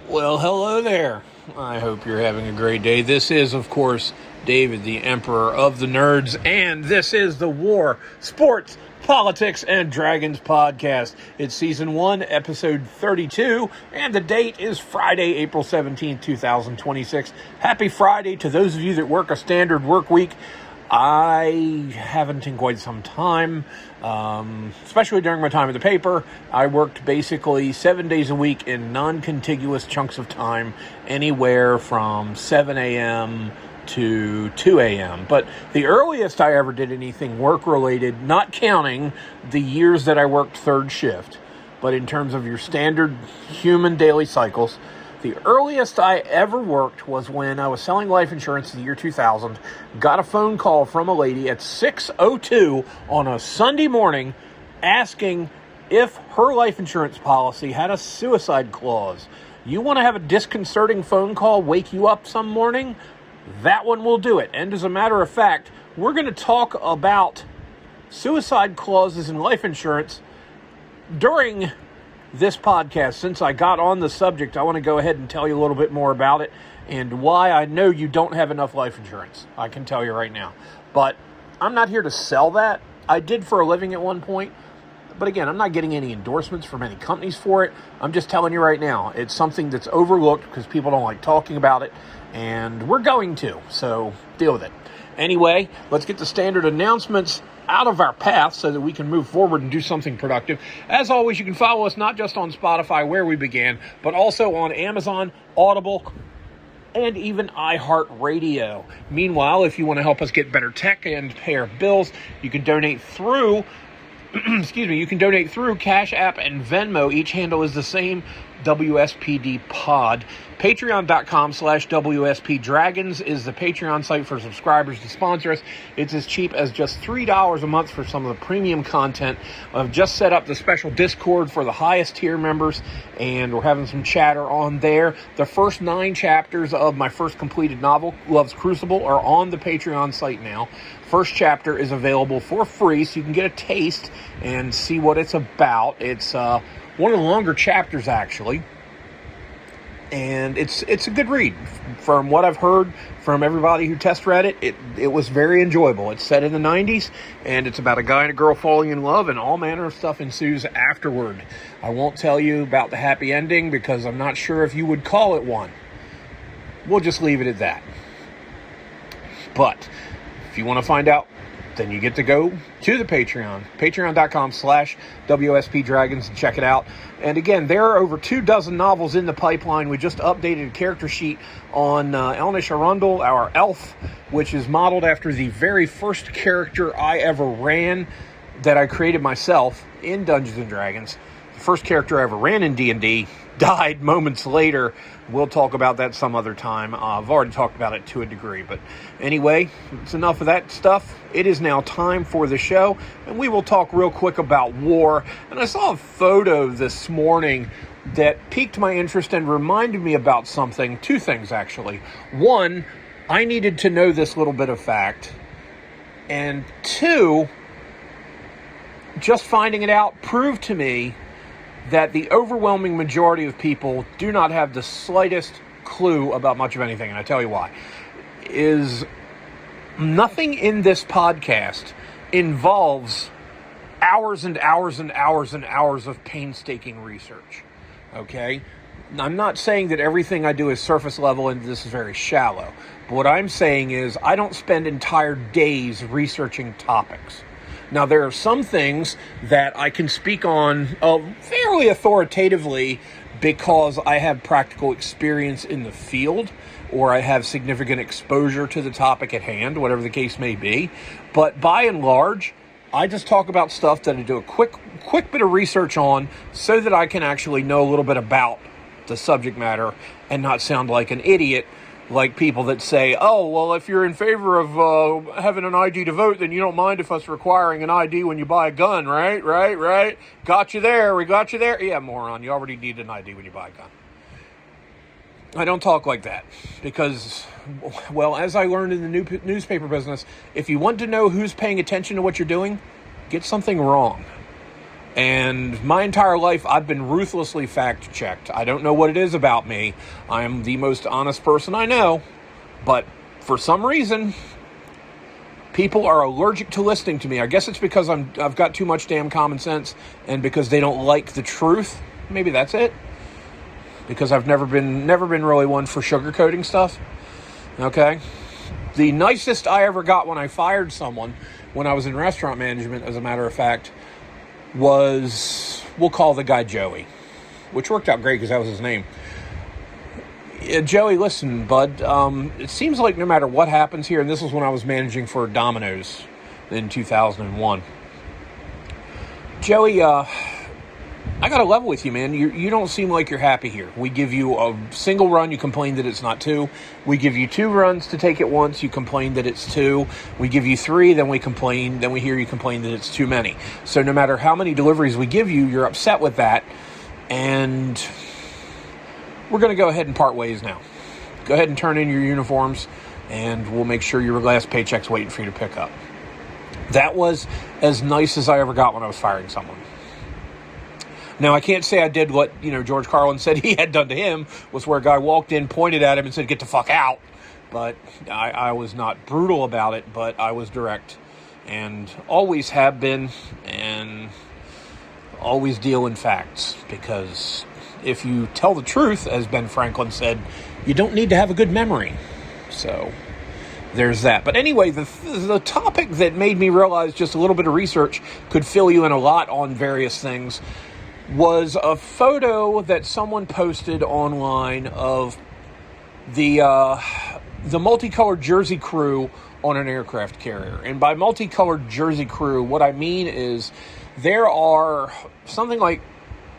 Well, hello there. I hope you're having a great day. This is, of course, David, the Emperor of the Nerds, and this is the War, Sports, Politics, and Dragons podcast. It's Season 1, Episode 32, and the date is Friday, April 17th, 2026. Happy Friday to those of you that work a standard work week. I haven't in quite some time, especially during my time at the paper. I worked basically 7 days a week in non-contiguous chunks of time, anywhere from 7 a.m. to 2 a.m. But the earliest I ever did anything work-related, not counting the years that I worked third shift, but in terms of your standard human daily cycles, the earliest I ever worked was when I was selling life insurance in the year 2000. Got a phone call from a lady at 6:02 on a Sunday morning asking if her life insurance policy had a suicide clause. You want to have a disconcerting phone call wake you up some morning? That one will do it. And as a matter of fact, we're going to talk about suicide clauses in life insurance during this podcast. Since I got on the subject, I want to go ahead and tell you a little bit more about it and why I know you don't have enough life insurance. I can tell you right now. But I'm not here to sell that. I did for a living at one point. But again, I'm not getting any endorsements from any companies for it. I'm just telling you right now, it's something that's overlooked because people don't like talking about it. And we're going to. So deal with it. Anyway, let's get the standard announcements out of our path so that we can move forward and do something productive. As always, you can follow us not just on Spotify, where we began, but also on Amazon, Audible, and even iHeartRadio. Meanwhile, if you want to help us get better tech and pay our bills, you can donate through you can donate through Cash App and Venmo. Each handle is the same, WSPD Pod. Patreon.com/WSP Dragons is the Patreon site for subscribers to sponsor us. It's as cheap as just $3 a month for some of the premium content. I've just set up the special Discord for the highest tier members, and we're having some chatter on there. The first 9 chapters of my first completed novel, Love's Crucible, are on the Patreon site now. First chapter is available for free, so you can get a taste and see what it's about. It's one of the longer chapters, actually. And it's a good read. From what I've heard from everybody who test read it, it was very enjoyable. It's set in the 90s, and it's about a guy and a girl falling in love, and all manner of stuff ensues afterward. I won't tell you about the happy ending because I'm not sure if you would call it one. We'll just leave it at that. But if you want to find out, then you get to go to the Patreon, patreon.com/WSP Dragons, and check it out. And again, there are over 24 novels in the pipeline. We just updated a character sheet on Elnish Arundel, our elf, which is modeled after the very first character I ever ran that I created myself in Dungeons & Dragons. The first character I ever ran in D&D died moments later. We'll talk about that some other time. I've already talked about it to a degree. But anyway, it's enough of that stuff. It is now time for the show, and we will talk real quick about war. And I saw a photo this morning that piqued my interest and reminded me about something. 2 things, actually. 1, I needed to know this little bit of fact. And 2, just finding it out proved to me that the overwhelming majority of people do not have the slightest clue about much of anything, and I tell you why. Is nothing in this podcast involves hours and hours and hours and hours of painstaking research, okay? I'm not saying that everything I do is surface level and this is very shallow, but what I'm saying is I don't spend entire days researching topics. Now, there are some things that I can speak on fairly authoritatively because I have practical experience in the field or I have significant exposure to the topic at hand, whatever the case may be. But by and large, I just talk about stuff that I do a quick bit of research on so that I can actually know a little bit about the subject matter and not sound like an idiot like people that say, oh, well, if you're in favor of having an ID to vote, then you don't mind if us requiring an ID when you buy a gun, right? Got you there. We got you there. Yeah, moron. You already need an ID when you buy a gun. I don't talk like that because, well, as I learned in the newspaper business, if you want to know who's paying attention to what you're doing, get something wrong. And my entire life, I've been ruthlessly fact-checked. I don't know what it is about me. I am the most honest person I know. But for some reason, people are allergic to listening to me. I guess it's because I've got too much damn common sense, and because they don't like the truth. Maybe that's it. Because I've never been really one for sugarcoating stuff. Okay? The nicest I ever got when I fired someone, when I was in restaurant management, as a matter of fact, was, we'll call the guy Joey, which worked out great because that was his name. Joey, listen, bud, it seems like no matter what happens here, and this was when I was managing for Domino's in 2001. Joey, I got to level with you, man. You don't seem like you're happy here. We give you a single run, you complain that it's not 2. We give you 2 runs to take it once, you complain that it's 2. We give you 3, then we hear you complain that it's too many. So no matter how many deliveries we give you, you're upset with that, and we're going to go ahead and part ways now. Go ahead and turn in your uniforms, and we'll make sure your last paycheck's waiting for you to pick up. That was as nice as I ever got when I was firing someone. Now, I can't say I did what, George Carlin said he had done to him, was where a guy walked in, pointed at him, and said, "Get the fuck out." But I was not brutal about it, but I was direct. And always have been, and always deal in facts. Because if you tell the truth, as Ben Franklin said, you don't need to have a good memory. So there's that. But anyway, the topic that made me realize just a little bit of research could fill you in a lot on various things was a photo that someone posted online of the multicolored jersey crew on an aircraft carrier. And by multicolored jersey crew, what I mean is there are something like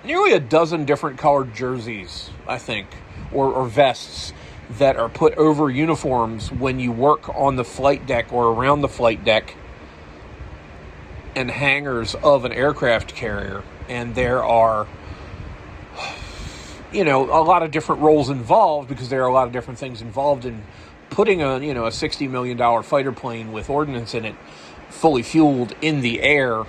nearly a dozen different colored jerseys, I think, or vests that are put over uniforms when you work on the flight deck or around the flight deck and hangars of an aircraft carrier. And there are, a lot of different roles involved, because there are a lot of different things involved in putting a $60 million fighter plane with ordnance in it, fully fueled, in the air,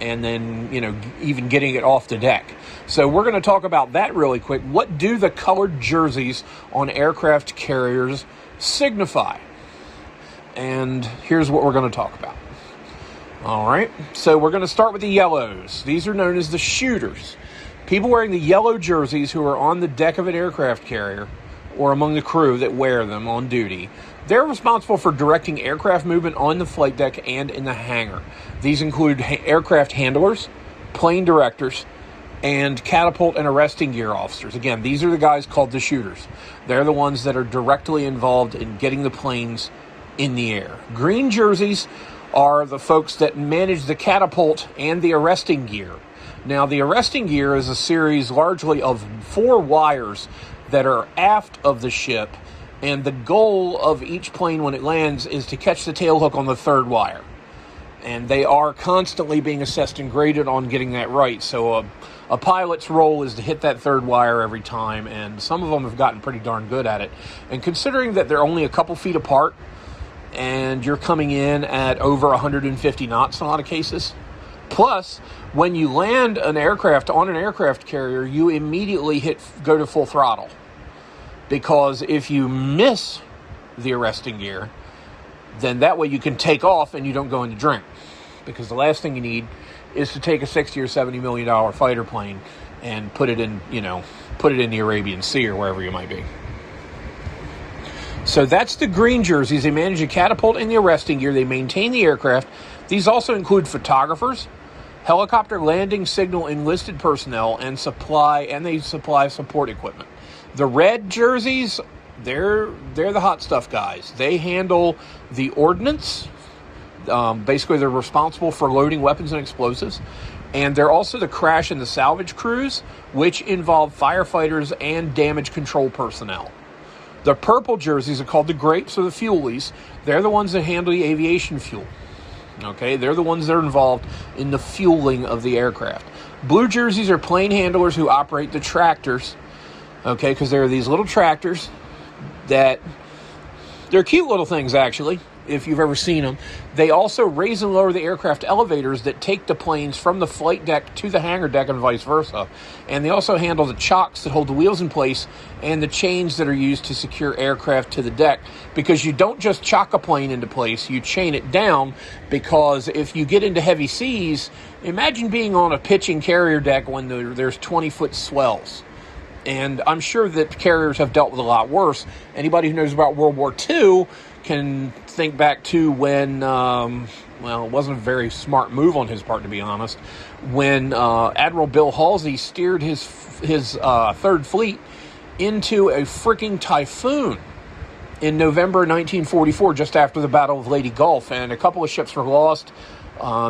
and then, even getting it off the deck. So we're going to talk about that really quick. What do the colored jerseys on aircraft carriers signify? And here's what we're going to talk about. All right, so we're going to start with the yellows. These are known as the shooters. People wearing the yellow jerseys who are on the deck of an aircraft carrier or among the crew that wear them on duty, they're responsible for directing aircraft movement on the flight deck and in the hangar. These include aircraft handlers, plane directors, and catapult and arresting gear officers. Again, these are the guys called the shooters. They're the ones that are directly involved in getting the planes in the air. Green jerseys are the folks that manage the catapult and the arresting gear. Now, the arresting gear is a series largely of 4 wires that are aft of the ship, and the goal of each plane when it lands is to catch the tail hook on the 3rd wire. And they are constantly being assessed and graded on getting that right. So a pilot's role is to hit that 3rd wire every time, and some of them have gotten pretty darn good at it. And considering that they're only a couple feet apart, and you're coming in at over 150 knots in a lot of cases. Plus, when you land an aircraft on an aircraft carrier, you immediately go to full throttle. Because if you miss the arresting gear, then that way you can take off and you don't go into drink. Because the last thing you need is to take a $60 or $70 million fighter plane and put it in the Arabian Sea or wherever you might be. So that's the green jerseys. They manage the catapult and the arresting gear. They maintain the aircraft. These also include photographers, helicopter landing signal enlisted personnel, and they supply support equipment. The red jerseys, they're the hot stuff guys. They handle the ordnance. Basically, they're responsible for loading weapons and explosives. And they're also the crash and the salvage crews, which involve firefighters and damage control personnel. The purple jerseys are called the grapes or the fuelies. They're the ones that handle the aviation fuel. Okay, they're the ones that are involved in the fueling of the aircraft. Blue jerseys are plane handlers who operate the tractors. Okay, because there are these little tractors that, they're cute little things actually. if you've ever seen them. They also raise and lower the aircraft elevators that take the planes from the flight deck to the hangar deck and vice versa. And they also handle the chocks that hold the wheels in place and the chains that are used to secure aircraft to the deck. Because you don't just chock a plane into place, you chain it down, because if you get into heavy seas, imagine being on a pitching carrier deck when there's 20-foot swells. And I'm sure that carriers have dealt with a lot worse. Anybody who knows about World War II can think back to when, it wasn't a very smart move on his part, to be honest, when Admiral Bill Halsey steered his Third Fleet into a freaking typhoon in November 1944, just after the Battle of Leyte Gulf, and a couple of ships were lost.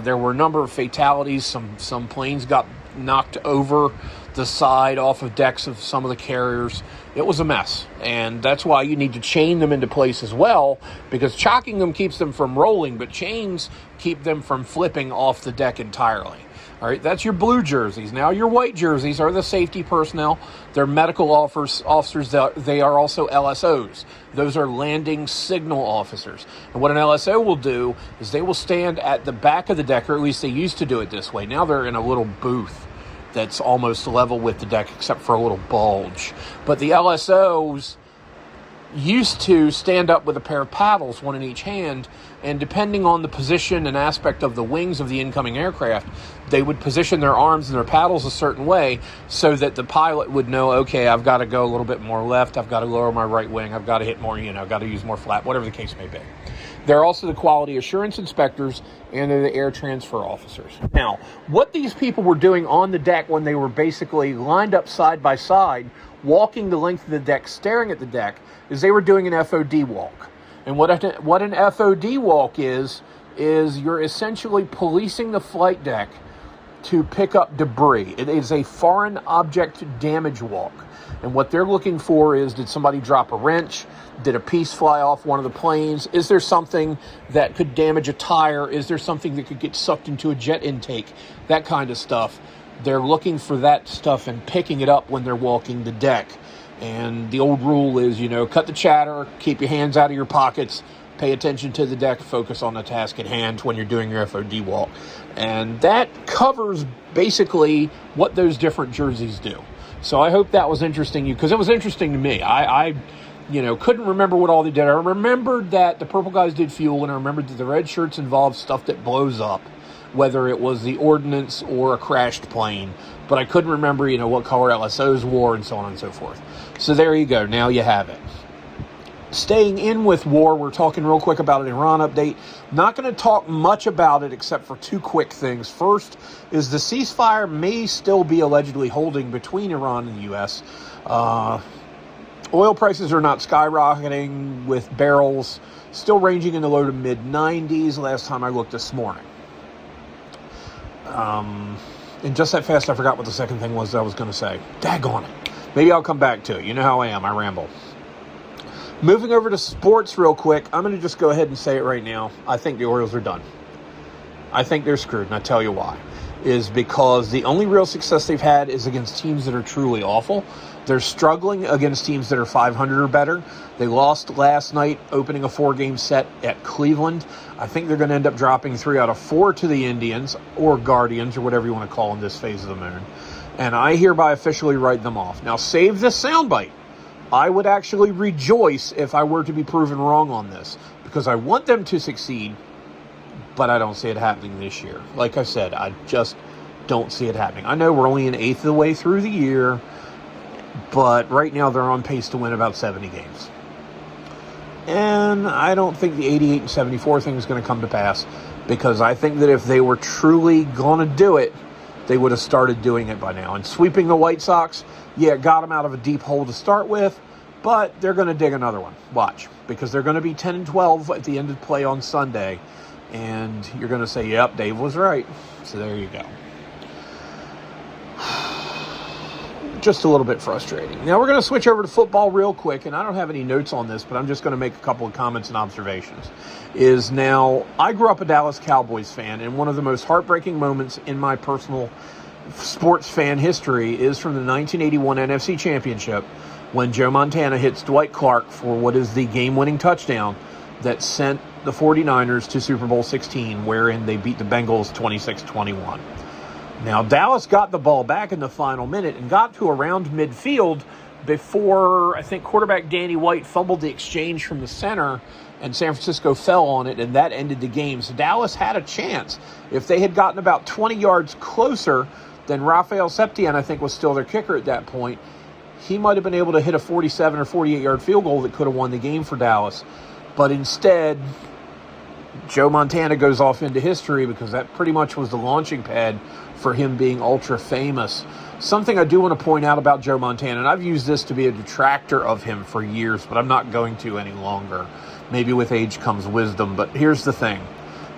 There were a number of fatalities. Some planes got knocked over the side off of decks of some of the carriers. It was a mess, and that's why you need to chain them into place as well, because chocking them keeps them from rolling, but chains keep them from flipping off the deck entirely. All right, that's your blue jerseys. Now your white jerseys are the safety personnel. They're medical officers. They are also LSOs. Those are landing signal officers. And what an LSO will do is they will stand at the back of the deck, or at least they used to do it this way. Now they're in a little booth that's almost level with the deck except for a little bulge. But the LSOs used to stand up with a pair of paddles, one in each hand, and depending on the position and aspect of the wings of the incoming aircraft, they would position their arms and their paddles a certain way so that the pilot would know, okay, I've got to go a little bit more left, I've got to lower my right wing, I've got to hit more, I've got to use more flap, whatever the case may be. They're also the quality assurance inspectors, and they're the air transfer officers. Now, what these people were doing on the deck when they were basically lined up side by side, walking the length of the deck, staring at the deck, is they were doing an FOD walk. And what an FOD walk is you're essentially policing the flight deck to pick up debris. It is a foreign object damage walk. And what they're looking for is, did somebody drop a wrench? Did a piece fly off one of the planes? Is there something that could damage a tire? Is there something that could get sucked into a jet intake? That kind of stuff. They're looking for that stuff and picking it up when they're walking the deck. And the old rule is, cut the chatter, keep your hands out of your pockets, pay attention to the deck, focus on the task at hand when you're doing your FOD walk. And that covers basically what those different jerseys do. So I hope that was interesting to you, because it was interesting to me. I couldn't remember what all they did. I remembered that the purple guys did fuel, and I remembered that the red shirts involved stuff that blows up, whether it was the ordnance or a crashed plane. But I couldn't remember, what color LSOs wore and so on and so forth. So there you go. Now you have it. Staying in with war, we're talking real quick about an Iran update. Not going to talk much about it except for two quick things. First is the ceasefire may still be allegedly holding between Iran and the U.S. Oil prices are not skyrocketing, with barrels still ranging in the low to mid-90s last time I looked this morning. And just that fast, I forgot what the second thing was that I was going to say. Daggone it. Maybe I'll come back to it. You know how I am. I ramble. Moving over to sports real quick, I'm going to just go ahead and say it right now. I think the Orioles are done. I think they're screwed, and I tell you why. Is because the only real success they've had is against teams that are truly awful. They're struggling against teams that are 500 or better. They lost last night, opening a 4-game set at Cleveland. I think they're going to end up dropping 3 out of 4 to the Indians, or Guardians, or whatever you want to call them this phase of the moon. And I hereby officially write them off. Now, save this soundbite. I would actually rejoice if I were to be proven wrong on this, because I want them to succeed, but I don't see it happening this year. Like I said, I just don't see it happening. I know we're only an eighth of the way through the year, but right now they're on pace to win about 70 games. And I don't think the 88 and 74 thing is going to come to pass, because I think that if they were truly going to do it, they would have started doing it by now. And sweeping the White Sox, yeah, got them out of a deep hole to start with, but they're going to dig another one. Watch, because they're going to be 10 and 12 at the end of play on Sunday, and you're going to say, yep, Dave was right. So there you go. Just a little bit frustrating. Now we're going to switch over to football real quick, and I don't have any notes on this, but I'm just going to make a couple of comments and observations. Now, I grew up a Dallas Cowboys fan, and one of the most heartbreaking moments in my personal sports fan history is from the 1981 NFC Championship, when Joe Montana hits Dwight Clark for what is the game-winning touchdown that sent the 49ers to Super Bowl 16, wherein they beat the Bengals 26-21. Now, Dallas got the ball back in the final minute and got to around midfield before, I think, quarterback Danny White fumbled the exchange from the center, and San Francisco fell on it, and that ended the game. So Dallas had a chance. If they had gotten about 20 yards closer, then Rafael Septien, I think, was still their kicker at that point. He might have been able to hit a 47 or 48-yard field goal that could have won the game for Dallas. But instead, Joe Montana goes off into history because that pretty much was the launching pad for him being ultra famous. Something I do want to point out about Joe Montana, and I've used this to be a detractor of him for years, but I'm not going to any longer. Maybe with age comes wisdom, but here's the thing.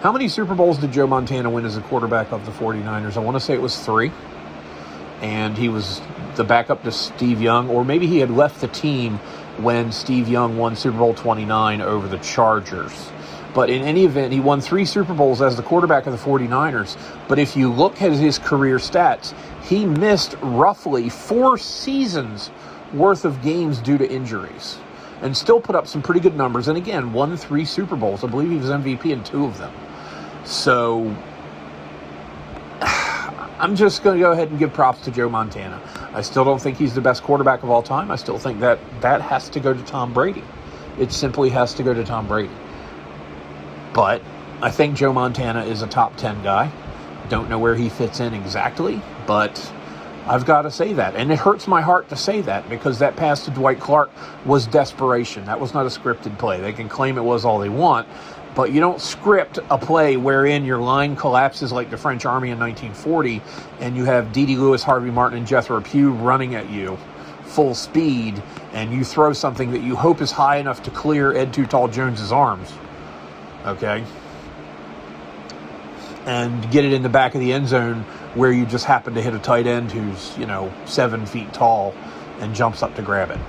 How many Super Bowls did Joe Montana win as a quarterback of the 49ers? I want to say it was 3. And he was the backup to Steve Young, or maybe he had left the team when Steve Young won Super Bowl 29 over the Chargers. But in any event, he won 3 Super Bowls as the quarterback of the 49ers. But if you look at his career stats, he missed roughly 4 seasons worth of games due to injuries and still put up some pretty good numbers. And again, won 3 Super Bowls. I believe he was MVP in 2 of them. So I'm just going to go ahead and give props to Joe Montana. I still don't think he's the best quarterback of all time. I still think that has to go to Tom Brady. It simply has to go to Tom Brady. But I think Joe Montana is a top 10 guy. Don't know where he fits in exactly, but I've got to say that. And it hurts my heart to say that because that pass to Dwight Clark was desperation. That was not a scripted play. They can claim it was all they want, but you don't script a play wherein your line collapses like the French Army in 1940 and you have D.D. Lewis, Harvey Martin, and Jethro Pugh running at you full speed, and you throw something that you hope is high enough to clear Ed Too Tall Jones's arms. Okay? And get it in the back of the end zone where you just happen to hit a tight end who's, 7 feet tall and jumps up to grab it.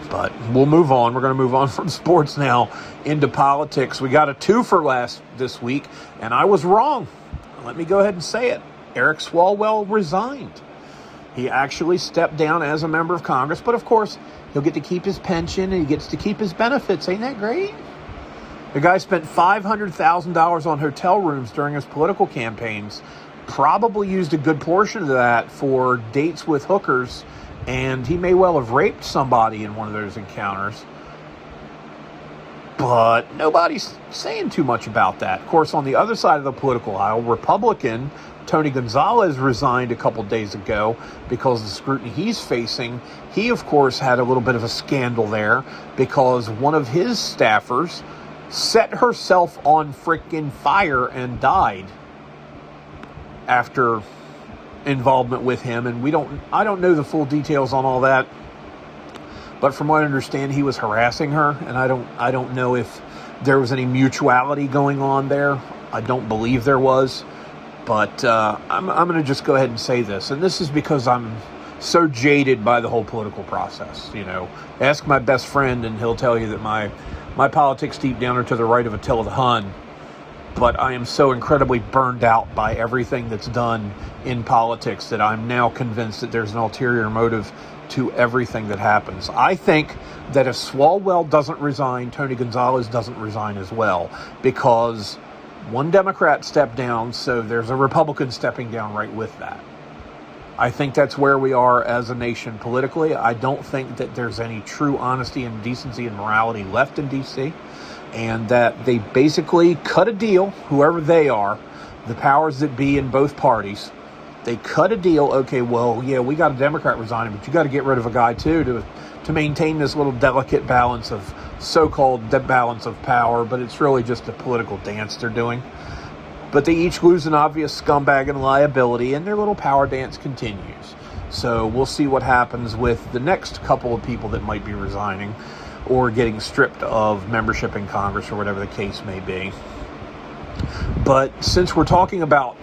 But we'll move on. We're going to move on from sports now into politics. We got a twofer this week, and I was wrong. Let me go ahead and say it. Eric Swalwell resigned. He actually stepped down as a member of Congress, but of course, he'll get to keep his pension and he gets to keep his benefits. Ain't that great? The guy spent $500,000 on hotel rooms during his political campaigns, probably used a good portion of that for dates with hookers, and he may well have raped somebody in one of those encounters. But nobody's saying too much about that. Of course, on the other side of the political aisle, Republican Tony Gonzalez resigned a couple days ago because of the scrutiny he's facing. He, of course, had a little bit of a scandal there because one of his staffers set herself on frickin' fire and died after involvement with him. And I don't know the full details on all that, but from what I understand, he was harassing her, and I don't know if there was any mutuality going on there. I don't believe there was, but I'm going to just go ahead and say this, and this is because I'm so jaded by the whole political process. Ask my best friend, and he'll tell you that my politics deep down are to the right of Attila the Hun, but I am so incredibly burned out by everything that's done in politics that I'm now convinced that there's an ulterior motive to everything that happens. I think that if Swalwell doesn't resign, Tony Gonzalez doesn't resign as well, because one Democrat stepped down, so there's a Republican stepping down right with that. I think that's where we are as a nation politically. I don't think that there's any true honesty and decency and morality left in D.C., and that they basically cut a deal, whoever they are, the powers that be in both parties, they cut a deal. Okay, well, yeah, we got a Democrat resigning, but you got to get rid of a guy too to maintain this little delicate balance of so-called balance of power, but it's really just a political dance they're doing. But they each lose an obvious scumbag and liability, and their little power dance continues. So we'll see what happens with the next couple of people that might be resigning or getting stripped of membership in Congress or whatever the case may be. But since we're talking about,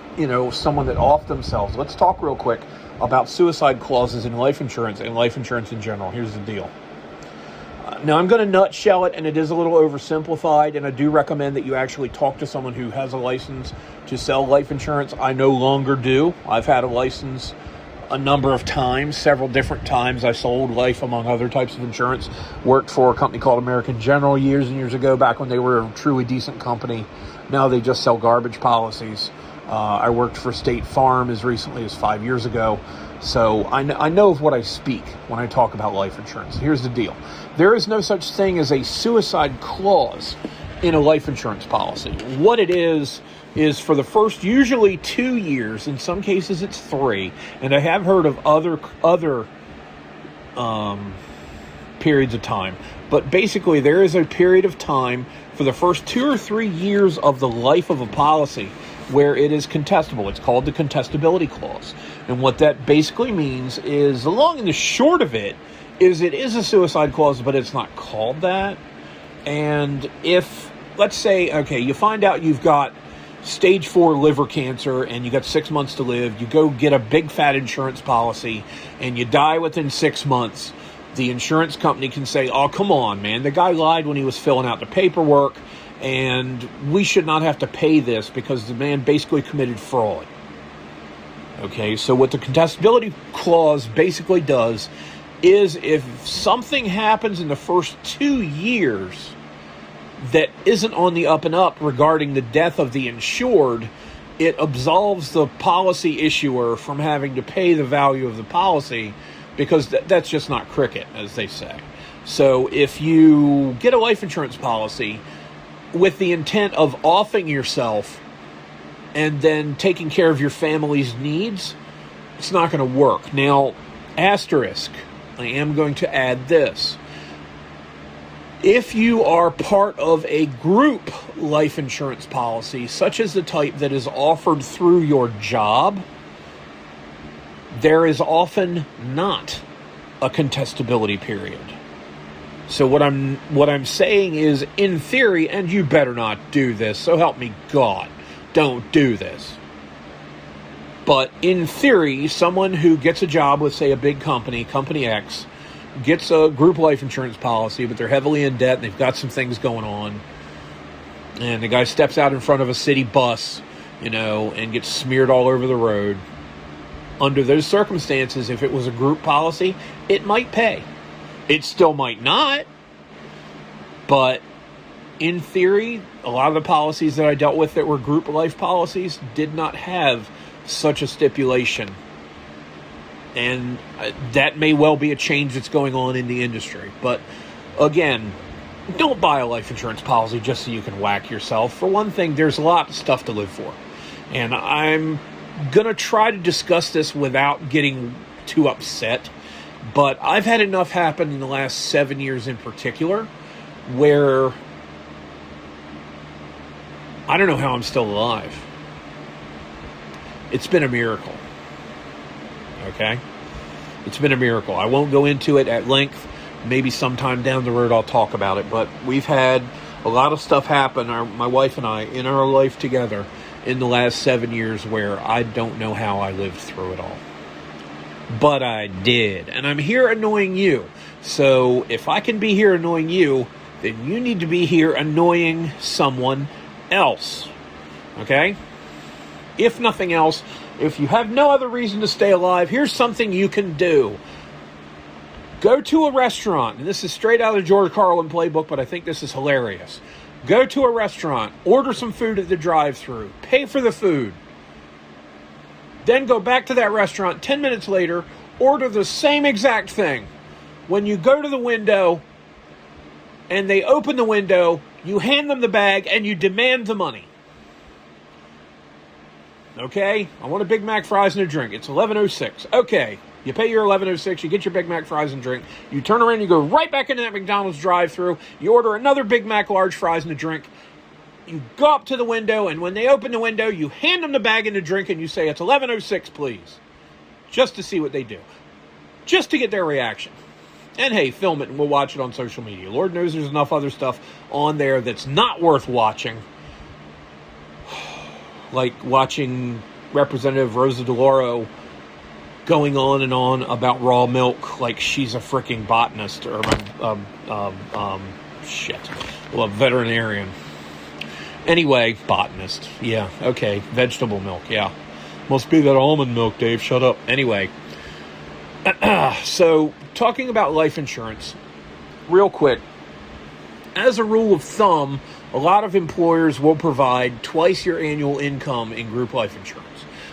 someone that offed themselves, let's talk real quick about suicide clauses in life insurance and life insurance in general. Here's the deal. Now, I'm going to nutshell it, and it is a little oversimplified, and I do recommend that you actually talk to someone who has a license to sell life insurance. I no longer do. I've had a license a number of times, several different times. I sold life among other types of insurance. Worked for a company called American General years and years ago, back when they were a truly decent company. Now they just sell garbage policies. I worked for State Farm as recently as 5 years ago. So I know of what I speak when I talk about life insurance. Here's the deal. There is no such thing as a suicide clause in a life insurance policy. What it is for the first usually 2 years, in some cases it's 3, and I have heard of other periods of time. But basically there is a period of time for the first 2 or 3 years of the life of a policy where it is contestable. It's called the contestability clause. And what that basically means is, the long and the short of it is a suicide clause, but it's not called that. And if, let's say, okay, you find out you've got stage 4 liver cancer and you got 6 months to live, you go get a big fat insurance policy and you die within 6 months, the insurance company can say, oh, come on, man, the guy lied when he was filling out the paperwork, and we should not have to pay this because the man basically committed fraud. Okay, so what the contestability clause basically does is, if something happens in the first 2 years that isn't on the up and up regarding the death of the insured, it absolves the policy issuer from having to pay the value of the policy, because that's just not cricket, as they say. So if you get a life insurance policy with the intent of offing yourself and then taking care of your family's needs, it's not going to work. Now, asterisk, I am going to add this. If you are part of a group life insurance policy, such as the type that is offered through your job, there is often not a contestability period. So what I'm saying is, in theory, and you better not do this, so help me God, don't do this. But in theory, someone who gets a job with, say, a big company, Company X, gets a group life insurance policy, but they're heavily in debt and they've got some things going on, and the guy steps out in front of a city bus, and gets smeared all over the road. Under those circumstances, if it was a group policy, it might pay. It still might not, but in theory, a lot of the policies that I dealt with that were group life policies did not have such a stipulation. And that may well be a change that's going on in the industry. But again, don't buy a life insurance policy just so you can whack yourself. For one thing, there's a lot of stuff to live for. And I'm going to try to discuss this without getting too upset. But I've had enough happen in the last 7 years in particular where I don't know how I'm still alive. It's been a miracle. Okay? It's been a miracle. I won't go into it at length. Maybe sometime down the road I'll talk about it. But we've had a lot of stuff happen, my wife and I, in our life together in the last 7 years where I don't know how I lived through it all. But I did. And I'm here annoying you. So if I can be here annoying you, then you need to be here annoying someone else. Okay? If nothing else, if you have no other reason to stay alive, here's something you can do. Go to a restaurant, and this is straight out of the George Carlin playbook, but I think this is hilarious. Go to a restaurant, order some food at the drive-thru, pay for the food. Then go back to that restaurant 10 minutes later, order the same exact thing. When you go to the window and they open the window, you hand them the bag and you demand the money. Okay? I want a Big Mac, fries, and a drink. It's $11.06. Okay. You pay your $11.06, you get your Big Mac, fries, and drink. You turn around, you go right back into that McDonald's drive-thru. You order another Big Mac, large fries, and a drink. You go up to the window, and when they open the window, you hand them the bag and the drink, and you say, it's $11.06, please. Just to see what they do. Just to get their reaction. And hey, film it, and we'll watch it on social media. Lord knows there's enough other stuff on there that's not worth watching. Like watching Representative Rosa DeLauro going on and on about raw milk like she's a freaking botanist or a veterinarian. Anyway, botanist. Yeah, okay. Vegetable milk, yeah. Must be that almond milk, Dave. Shut up. Anyway, So, talking about life insurance, real quick. As a rule of thumb, a lot of employers will provide twice your annual income in group life insurance.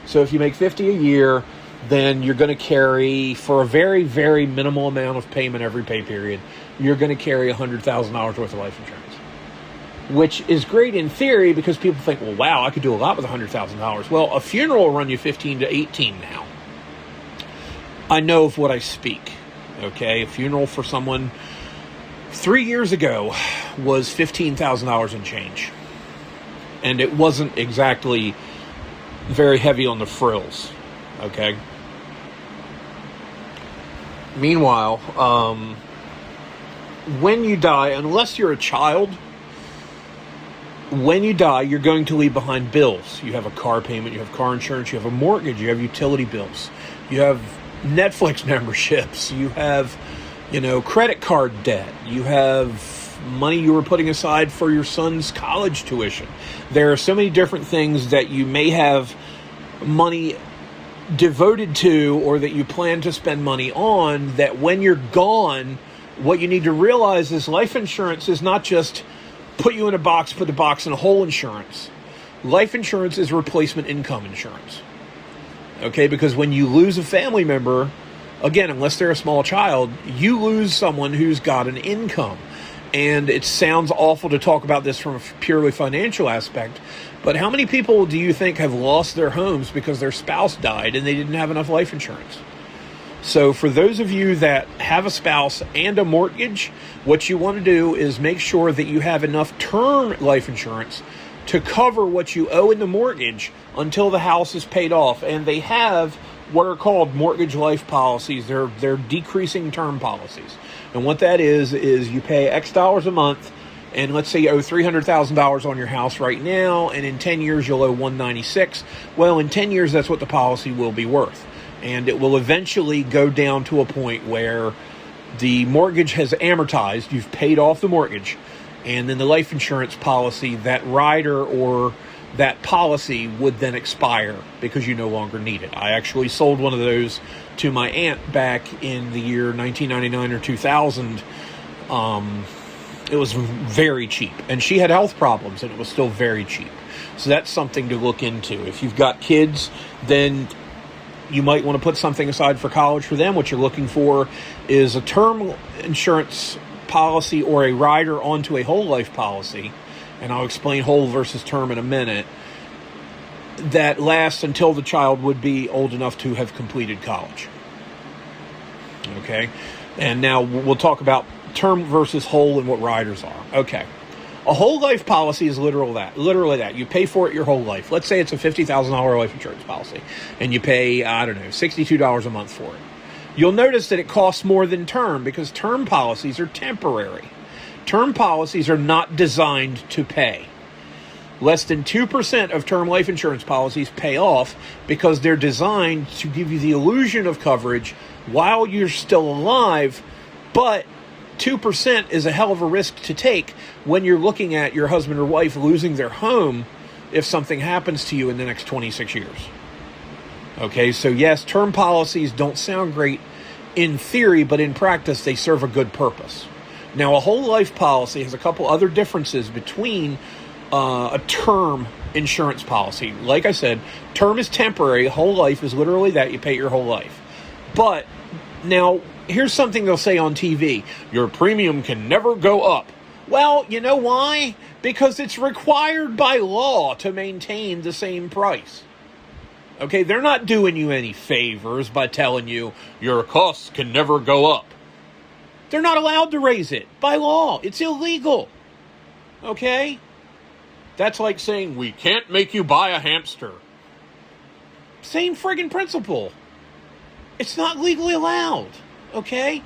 So if you make $50 a year, then you're going to carry, for a very, very minimal amount of payment every pay period, you're going to carry $100,000 worth of life insurance. Which is great in theory because people think, well, wow, I could do a lot with $100,000. Well, a funeral will run you 15 to 18 now. I know of what I speak. Okay, a funeral for someone 3 years ago was $15,000 and change. And it wasn't exactly very heavy on the frills. Okay. Meanwhile, when you die, unless you're a child, when you die, you're going to leave behind bills. You have a car payment, you have car insurance, you have a mortgage, you have utility bills, you have Netflix memberships, you have, credit card debt, you have money you were putting aside for your son's college tuition. There are so many different things that you may have money devoted to or that you plan to spend money on, that when you're gone, what you need to realize is life insurance is not just put you in a box, put the box in a hole insurance. Life insurance is replacement income insurance. Okay, because when you lose a family member, again, unless they're a small child, you lose someone who's got an income. And it sounds awful to talk about this from a purely financial aspect, but how many people do you think have lost their homes because their spouse died and they didn't have enough life insurance? So for those of you that have a spouse and a mortgage, what you want to do is make sure that you have enough term life insurance to cover what you owe in the mortgage until the house is paid off. And they have what are called mortgage life policies. They're decreasing term policies. And what that is you pay X dollars a month, and let's say you owe $300,000 on your house right now, and in 10 years you'll owe $196. Well, in 10 years, that's what the policy will be worth. And it will eventually go down to a point where the mortgage has amortized, you've paid off the mortgage, and then the life insurance policy, that rider or that policy would then expire because you no longer need it. I actually sold one of those to my aunt back in the year 1999 or 2000. It was very cheap, and she had health problems, and it was still very cheap. So that's something to look into. If you've got kids, then you might want to put something aside for college for them. What you're looking for is a term insurance policy or a rider onto a whole life policy, and I'll explain whole versus term in a minute, that lasts until the child would be old enough to have completed college. Okay? And now we'll talk about term versus whole and what riders are. Okay. A whole life policy is literally that. You pay for it your whole life. Let's say it's a $50,000 life insurance policy, and you pay, $62 a month for it. You'll notice that it costs more than term because term policies are temporary. Term policies are not designed to pay. Less than 2% of term life insurance policies pay off because they're designed to give you the illusion of coverage while you're still alive, but 2% is a hell of a risk to take when you're looking at your husband or wife losing their home if something happens to you in the next 26 years. Okay, so yes, term policies don't sound great in theory, but in practice, they serve a good purpose. Now, a whole life policy has a couple other differences between a term insurance policy. Like I said, term is temporary. Whole life is literally that. You pay your whole life. But now, here's something they'll say on TV. Your premium can never go up. Well, you know why? Because it's required by law to maintain the same price. Okay, they're not doing you any favors by telling you your costs can never go up. They're not allowed to raise it by law. It's illegal. Okay? That's like saying, we can't make you buy a hamster. Same friggin' principle. It's not legally allowed. Okay?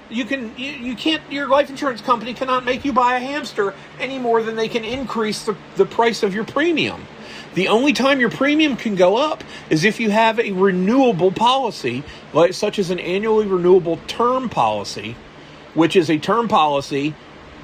You can't, your life insurance company cannot make you buy a hamster any more than they can increase the price of your premium. The only time your premium can go up is if you have a renewable policy, such as an annually renewable term policy, which is a term policy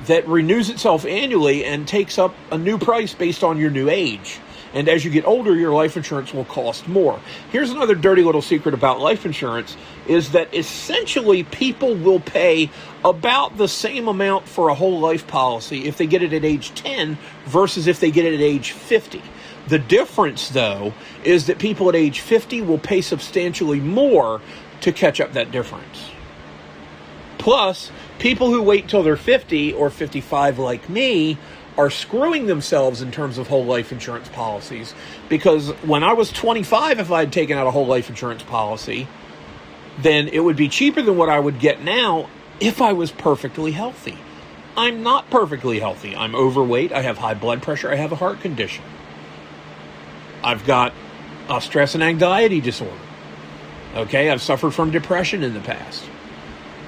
that renews itself annually and takes up a new price based on your new age. And as you get older, your life insurance will cost more. Here's another dirty little secret about life insurance, is that essentially people will pay about the same amount for a whole life policy if they get it at age 10 versus if they get it at age 50. The difference, though, is that people at age 50 will pay substantially more to catch up that difference. Plus, people who wait till they're 50 or 55 like me are screwing themselves in terms of whole life insurance policies, because when I was 25, if I had taken out a whole life insurance policy, then it would be cheaper than what I would get now if I was perfectly healthy. I'm not perfectly healthy. I'm overweight. I have high blood pressure. I have a heart condition. I've got a stress and anxiety disorder. Okay, I've suffered from depression in the past.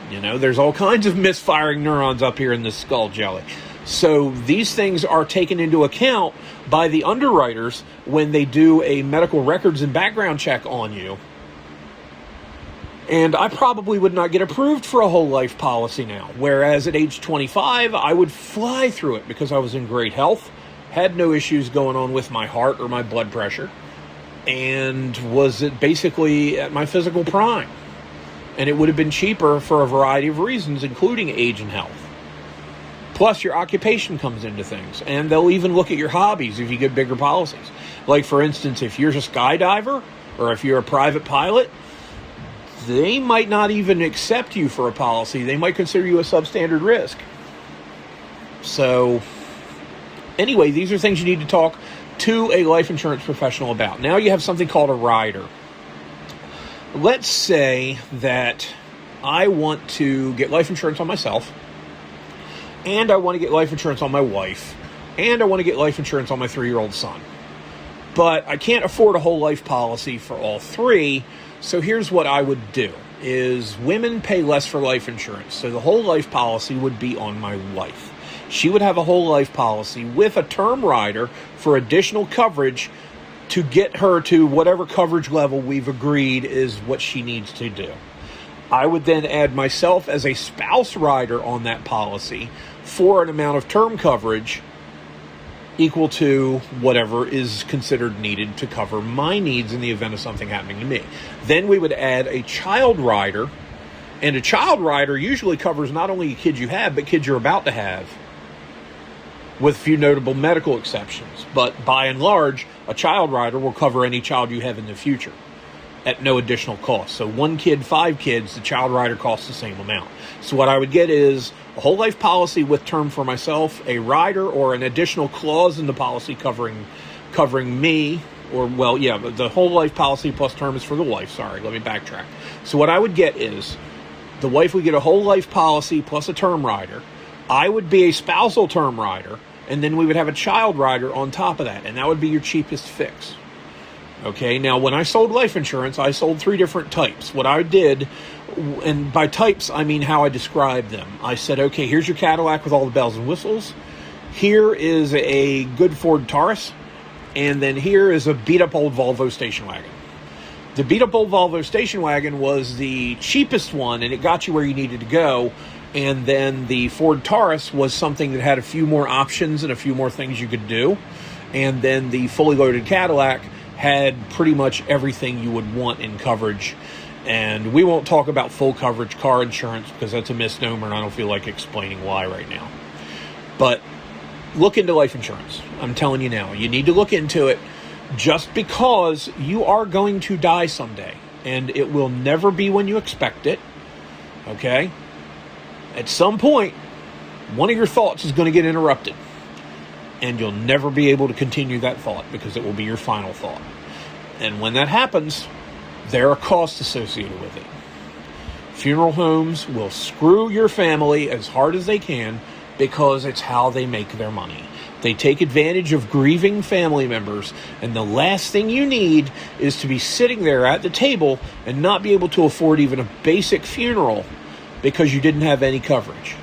You know, there's all kinds of misfiring neurons up here in the skull jelly. So these things are taken into account by the underwriters when they do a medical records and background check on you. And I probably would not get approved for a whole life policy now. Whereas at age 25, I would fly through it because I was in great health, had no issues going on with my heart or my blood pressure, and was basically at my physical prime. And it would have been cheaper for a variety of reasons, including age and health. Plus, your occupation comes into things, and they'll even look at your hobbies if you get bigger policies. Like, for instance, if you're a skydiver or if you're a private pilot, they might not even accept you for a policy. They might consider you a substandard risk. So, anyway, these are things you need to talk to a life insurance professional about. Now you have something called a rider. Let's say that I want to get life insurance on myself, and I want to get life insurance on my wife, and I want to get life insurance on my 3-year-old son. But I can't afford a whole life policy for all three, so here's what I would do, is women pay less for life insurance, so the whole life policy would be on my wife. She would have a whole life policy with a term rider for additional coverage to get her to whatever coverage level we've agreed is what she needs to do. I would then add myself as a spouse rider on that policy for an amount of term coverage equal to whatever is considered needed to cover my needs in the event of something happening to me. Then we would add a child rider, and a child rider usually covers not only kids you have, but kids you're about to have, with a few notable medical exceptions. But by and large, a child rider will cover any child you have in the future at no additional cost. So 1 kid, 5 kids, the child rider costs the same amount. So what I would get is a whole life policy with term for myself, a rider or an additional clause in the policy covering me, or, well, yeah, the whole life policy plus term is for the wife. Sorry, let me backtrack. So what I would get is the wife would get a whole life policy plus a term rider. I would be a spousal term rider, and then we would have a child rider on top of that, and that would be your cheapest fix. Okay, now when I sold life insurance, I sold 3 different types. What I did, and by types, I mean how I described them. I said, okay, here's your Cadillac with all the bells and whistles. Here is a good Ford Taurus. And then here is a beat-up old Volvo station wagon. The beat-up old Volvo station wagon was the cheapest one, and it got you where you needed to go. And then the Ford Taurus was something that had a few more options and a few more things you could do. And then the fully loaded Cadillac had pretty much everything you would want in coverage. And we won't talk about full coverage car insurance because that's a misnomer, and I don't feel like explaining why right now. But look into life insurance. I'm telling you now, you need to look into it, just because you are going to die someday, and it will never be when you expect it. Okay? At some point, one of your thoughts is going to get interrupted, and you'll never be able to continue that thought because it will be your final thought. And when that happens, there are costs associated with it. Funeral homes will screw your family as hard as they can because it's how they make their money. They take advantage of grieving family members, and the last thing you need is to be sitting there at the table and not be able to afford even a basic funeral because you didn't have any coverage.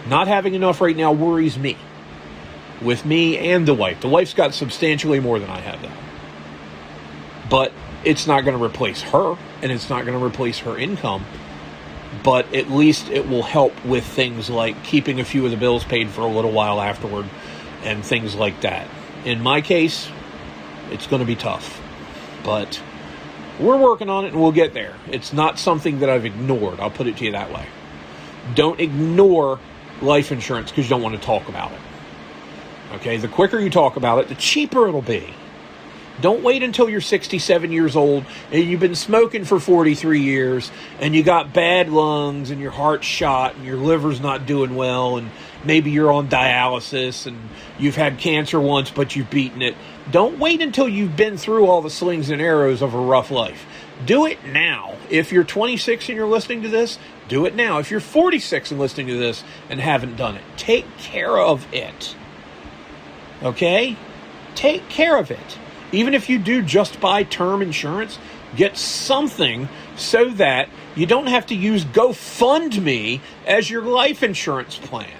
Not having enough right now worries me. With me and the wife. The wife's got substantially more than I have now. But it's not going to replace her, and it's not going to replace her income. But at least it will help with things like keeping a few of the bills paid for a little while afterward and things like that. In my case, it's going to be tough. But we're working on it and we'll get there. It's not something that I've ignored. I'll put it to you that way. Don't ignore life insurance because you don't want to talk about it. Okay, the quicker you talk about it, the cheaper it'll be. Don't wait until you're 67 years old and you've been smoking for 43 years and you got bad lungs and your heart's shot and your liver's not doing well and maybe you're on dialysis and you've had cancer once but you've beaten it. Don't wait until you've been through all the slings and arrows of a rough life. Do it now. If you're 26 and you're listening to this, do it now. If you're 46 and listening to this and haven't done it, take care of it. Okay? Take care of it. Even if you do just buy term insurance, get something so that you don't have to use GoFundMe as your life insurance plan.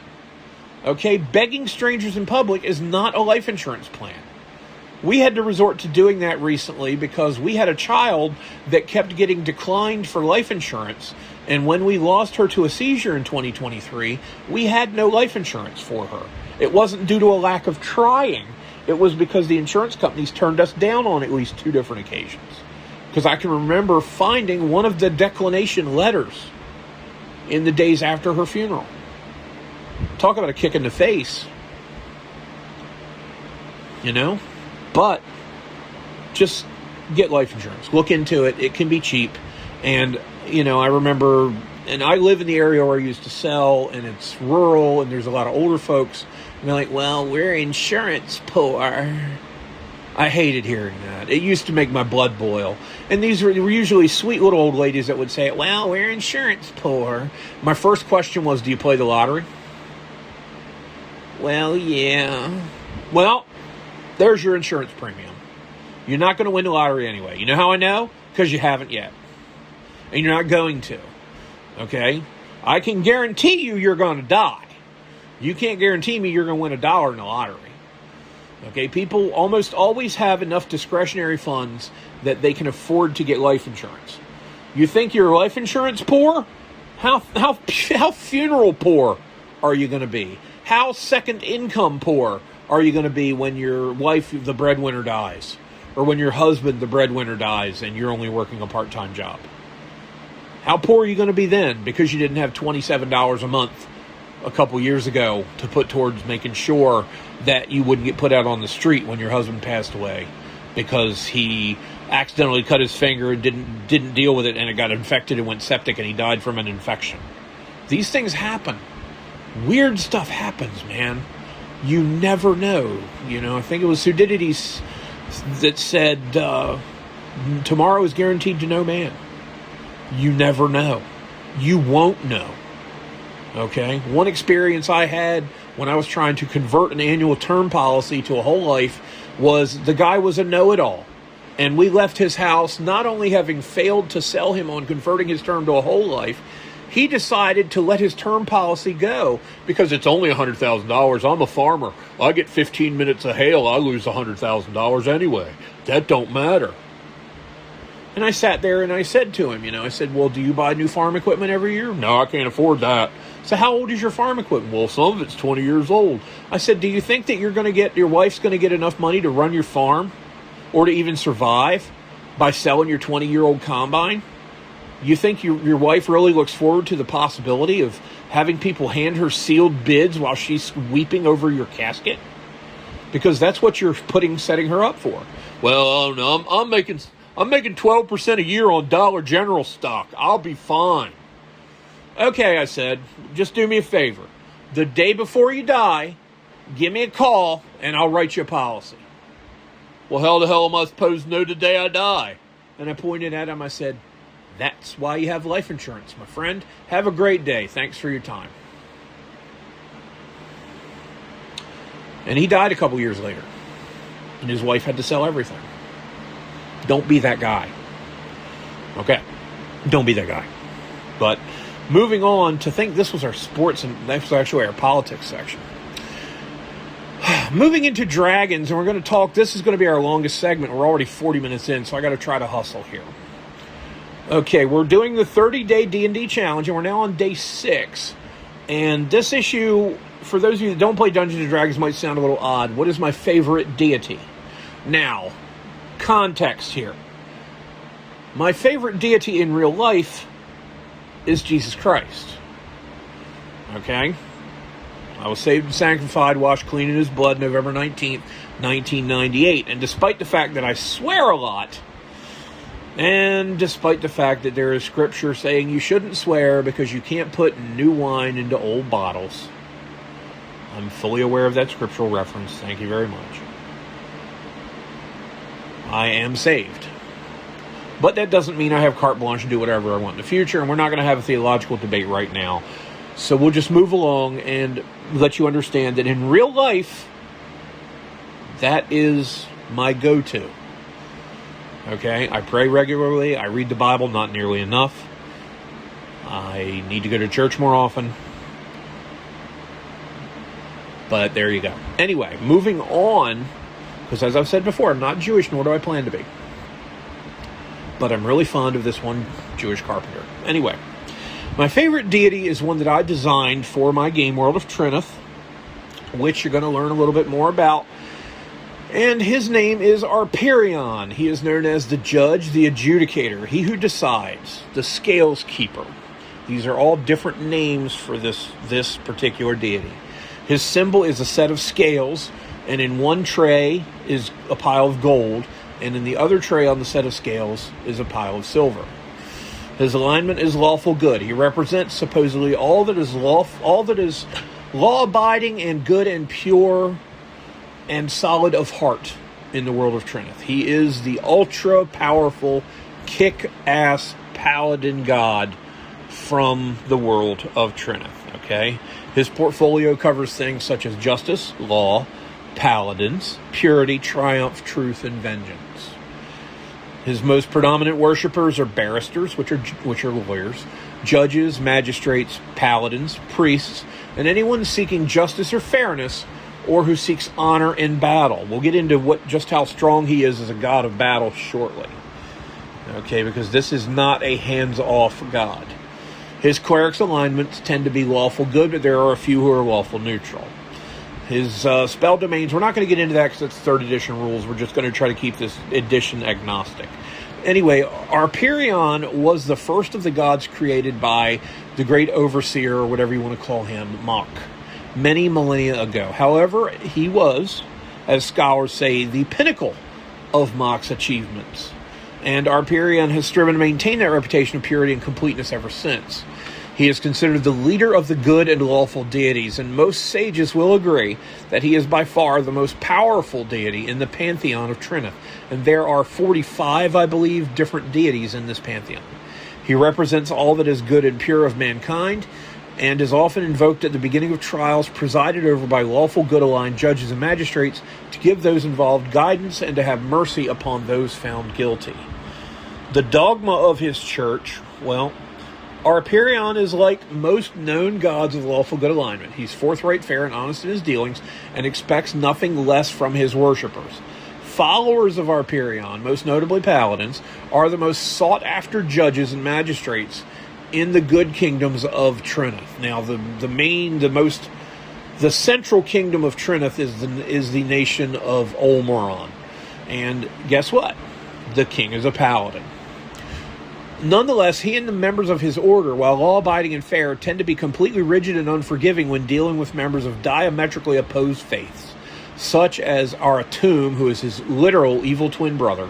Okay? Begging strangers in public is not a life insurance plan. We had to resort to doing that recently because we had a child that kept getting declined for life insurance. And when we lost her to a seizure in 2023, we had no life insurance for her. It wasn't due to a lack of trying. It was because the insurance companies turned us down on at least 2 different occasions. Because I can remember finding one of the declination letters in the days after her funeral. Talk about a kick in the face. You know? But just get life insurance. Look into it. It can be cheap. And, you know, I remember, and I live in the area where I used to sell, and it's rural, and there's a lot of older folks. And they're like, well, we're insurance poor. I hated hearing that. It used to make my blood boil. And these were usually sweet little old ladies that would say, well, we're insurance poor. My first question was, do you play the lottery? Well, yeah. Well, there's your insurance premium. You're not going to win the lottery anyway. You know how I know? Because you haven't yet. And you're not going to. Okay? I can guarantee you're going to die. You can't guarantee me you're going to win $1 in the lottery. Okay? People almost always have enough discretionary funds that they can afford to get life insurance. You think you're life insurance poor? How funeral poor are you going to be? How second income poor are you going to be when your wife, the breadwinner, dies? Or when your husband, the breadwinner, dies and you're only working a part-time job? How poor are you going to be then because you didn't have $27 a month a couple years ago to put towards making sure that you wouldn't get put out on the street when your husband passed away because he accidentally cut his finger and didn't deal with it and it got infected and went septic and he died from an infection? These things happen. Weird stuff happens, man. You never know. You know, I think it was Thucydides that said, tomorrow is guaranteed to no man. You never know. You won't know. Okay? One experience I had when I was trying to convert an annual term policy to a whole life was the guy was a know-it-all. And we left his house not only having failed to sell him on converting his term to a whole life, he decided to let his term policy go because it's only $100,000. I'm a farmer. I get 15 minutes of hail. I lose $100,000 anyway. That don't matter. And I sat there and I said to him, I said, well, do you buy new farm equipment every year? No, I can't afford that. So how old is your farm equipment? Well, some of it's 20 years old. I said, do you think that your wife's going to get enough money to run your farm or to even survive by selling your 20-year-old combine? You think your wife really looks forward to the possibility of having people hand her sealed bids while she's weeping over your casket? Because that's what you're setting her up for. Well, no, I'm making 12% a year on Dollar General stock. I'll be fine. Okay, I said, just do me a favor. The day before you die, give me a call and I'll write you a policy. Well, how the hell am I supposed to know the day I die? And I pointed at him, I said, that's why you have life insurance, my friend. Have a great day. Thanks for your time. And he died a couple years later. And his wife had to sell everything. Don't be that guy. Okay. Don't be that guy. But moving on to think this was our sports and that was actually our politics section. Moving into Dragons, and we're going to talk, this is going to be our longest segment. We're already 40 minutes in, so I got to try to hustle here. Okay, we're doing the 30-day D&D challenge, and we're now on day 6. And this issue, for those of you that don't play Dungeons & Dragons, might sound a little odd. What is my favorite deity? Now, context here. My favorite deity in real life is Jesus Christ. Okay? I was saved and sanctified, washed clean in his blood, November 19th, 1998. And despite the fact that I swear a lot, and despite the fact that there is scripture saying you shouldn't swear because you can't put new wine into old bottles, I'm fully aware of that scriptural reference. Thank you very much. I am saved. But that doesn't mean I have carte blanche to do whatever I want in the future, and we're not going to have a theological debate right now. So we'll just move along and let you understand that in real life, that is my go-to. Okay? I pray regularly. I read the Bible, not nearly enough. I need to go to church more often. But there you go. Anyway, moving on, because as I've said before, I'm not Jewish, nor do I plan to be. But I'm really fond of this one Jewish carpenter. Anyway, my favorite deity is one that I designed for my game World of Trinith, which you're going to learn a little bit more about. And his name is Arperion. He is known as the judge, the adjudicator, he who decides, the scales keeper. These are all different names for this particular deity. His symbol is a set of scales, and in one tray is a pile of gold, and in the other tray on the set of scales is a pile of silver. His alignment is lawful good. He represents supposedly all that is law-abiding and good and pure and solid of heart in the world of Trinith. He is the ultra-powerful, kick-ass paladin god from the world of Trinith, okay? His portfolio covers things such as justice, law, paladins, purity, triumph, truth, and vengeance. His most predominant worshippers are barristers, which are lawyers, judges, magistrates, paladins, priests, and anyone seeking justice or fairness, or who seeks honor in battle. We'll get into just how strong he is as a god of battle shortly. Okay, because this is not a hands-off god. His cleric's alignments tend to be lawful good, but there are a few who are lawful neutral. His spell domains, we're not going to get into that because it's 3rd edition rules. We're just going to try to keep this edition agnostic. Anyway, Arperion was the first of the gods created by the great overseer, or whatever you want to call him, Mach, many millennia ago. However, he was, as scholars say, the pinnacle of Mach's achievements. And Arperion has striven to maintain that reputation of purity and completeness ever since. He is considered the leader of the good and lawful deities, and most sages will agree that he is by far the most powerful deity in the pantheon of Trinith. And there are 45, I believe, different deities in this pantheon. He represents all that is good and pure of mankind, and is often invoked at the beginning of trials, presided over by lawful good-aligned judges and magistrates, to give those involved guidance and to have mercy upon those found guilty. The dogma of his church, well, Arperion is like most known gods of lawful good alignment. He's forthright, fair, and honest in his dealings, and expects nothing less from his worshippers. Followers of Arperion, most notably paladins, are the most sought-after judges and magistrates in the good kingdoms of Trinith. Now, the central kingdom of Trinith is the nation of Olmoron. And guess what? The king is a paladin. Nonetheless, he and the members of his order, while law-abiding and fair, tend to be completely rigid and unforgiving when dealing with members of diametrically opposed faiths, such as Aratum, who is his literal evil twin brother,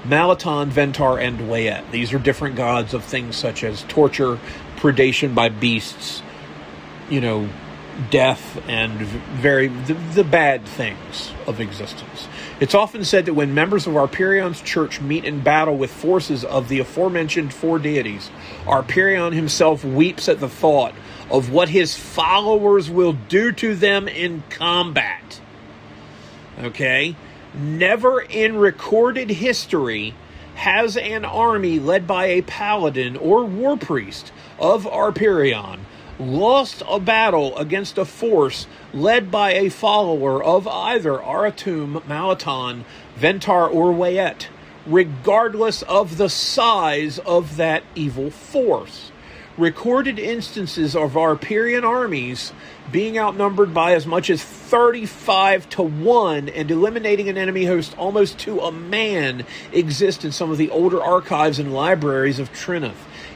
Malaton, Ventar, and Wayet. These are different gods of things such as torture, predation by beasts, death, and the bad things of existence. It's often said that when members of Arperion's church meet in battle with forces of the aforementioned 4 deities, Arperion himself weeps at the thought of what his followers will do to them in combat. Okay? Never in recorded history has an army led by a paladin or war priest of Arperion lost a battle against a force led by a follower of either Aratum, Malaton, Ventar, or Wayet, regardless of the size of that evil force. recorded instances of Arperian armies being outnumbered by as much as 35-1 and eliminating an enemy host almost to a man exist in some of the older archives and libraries of Trinith.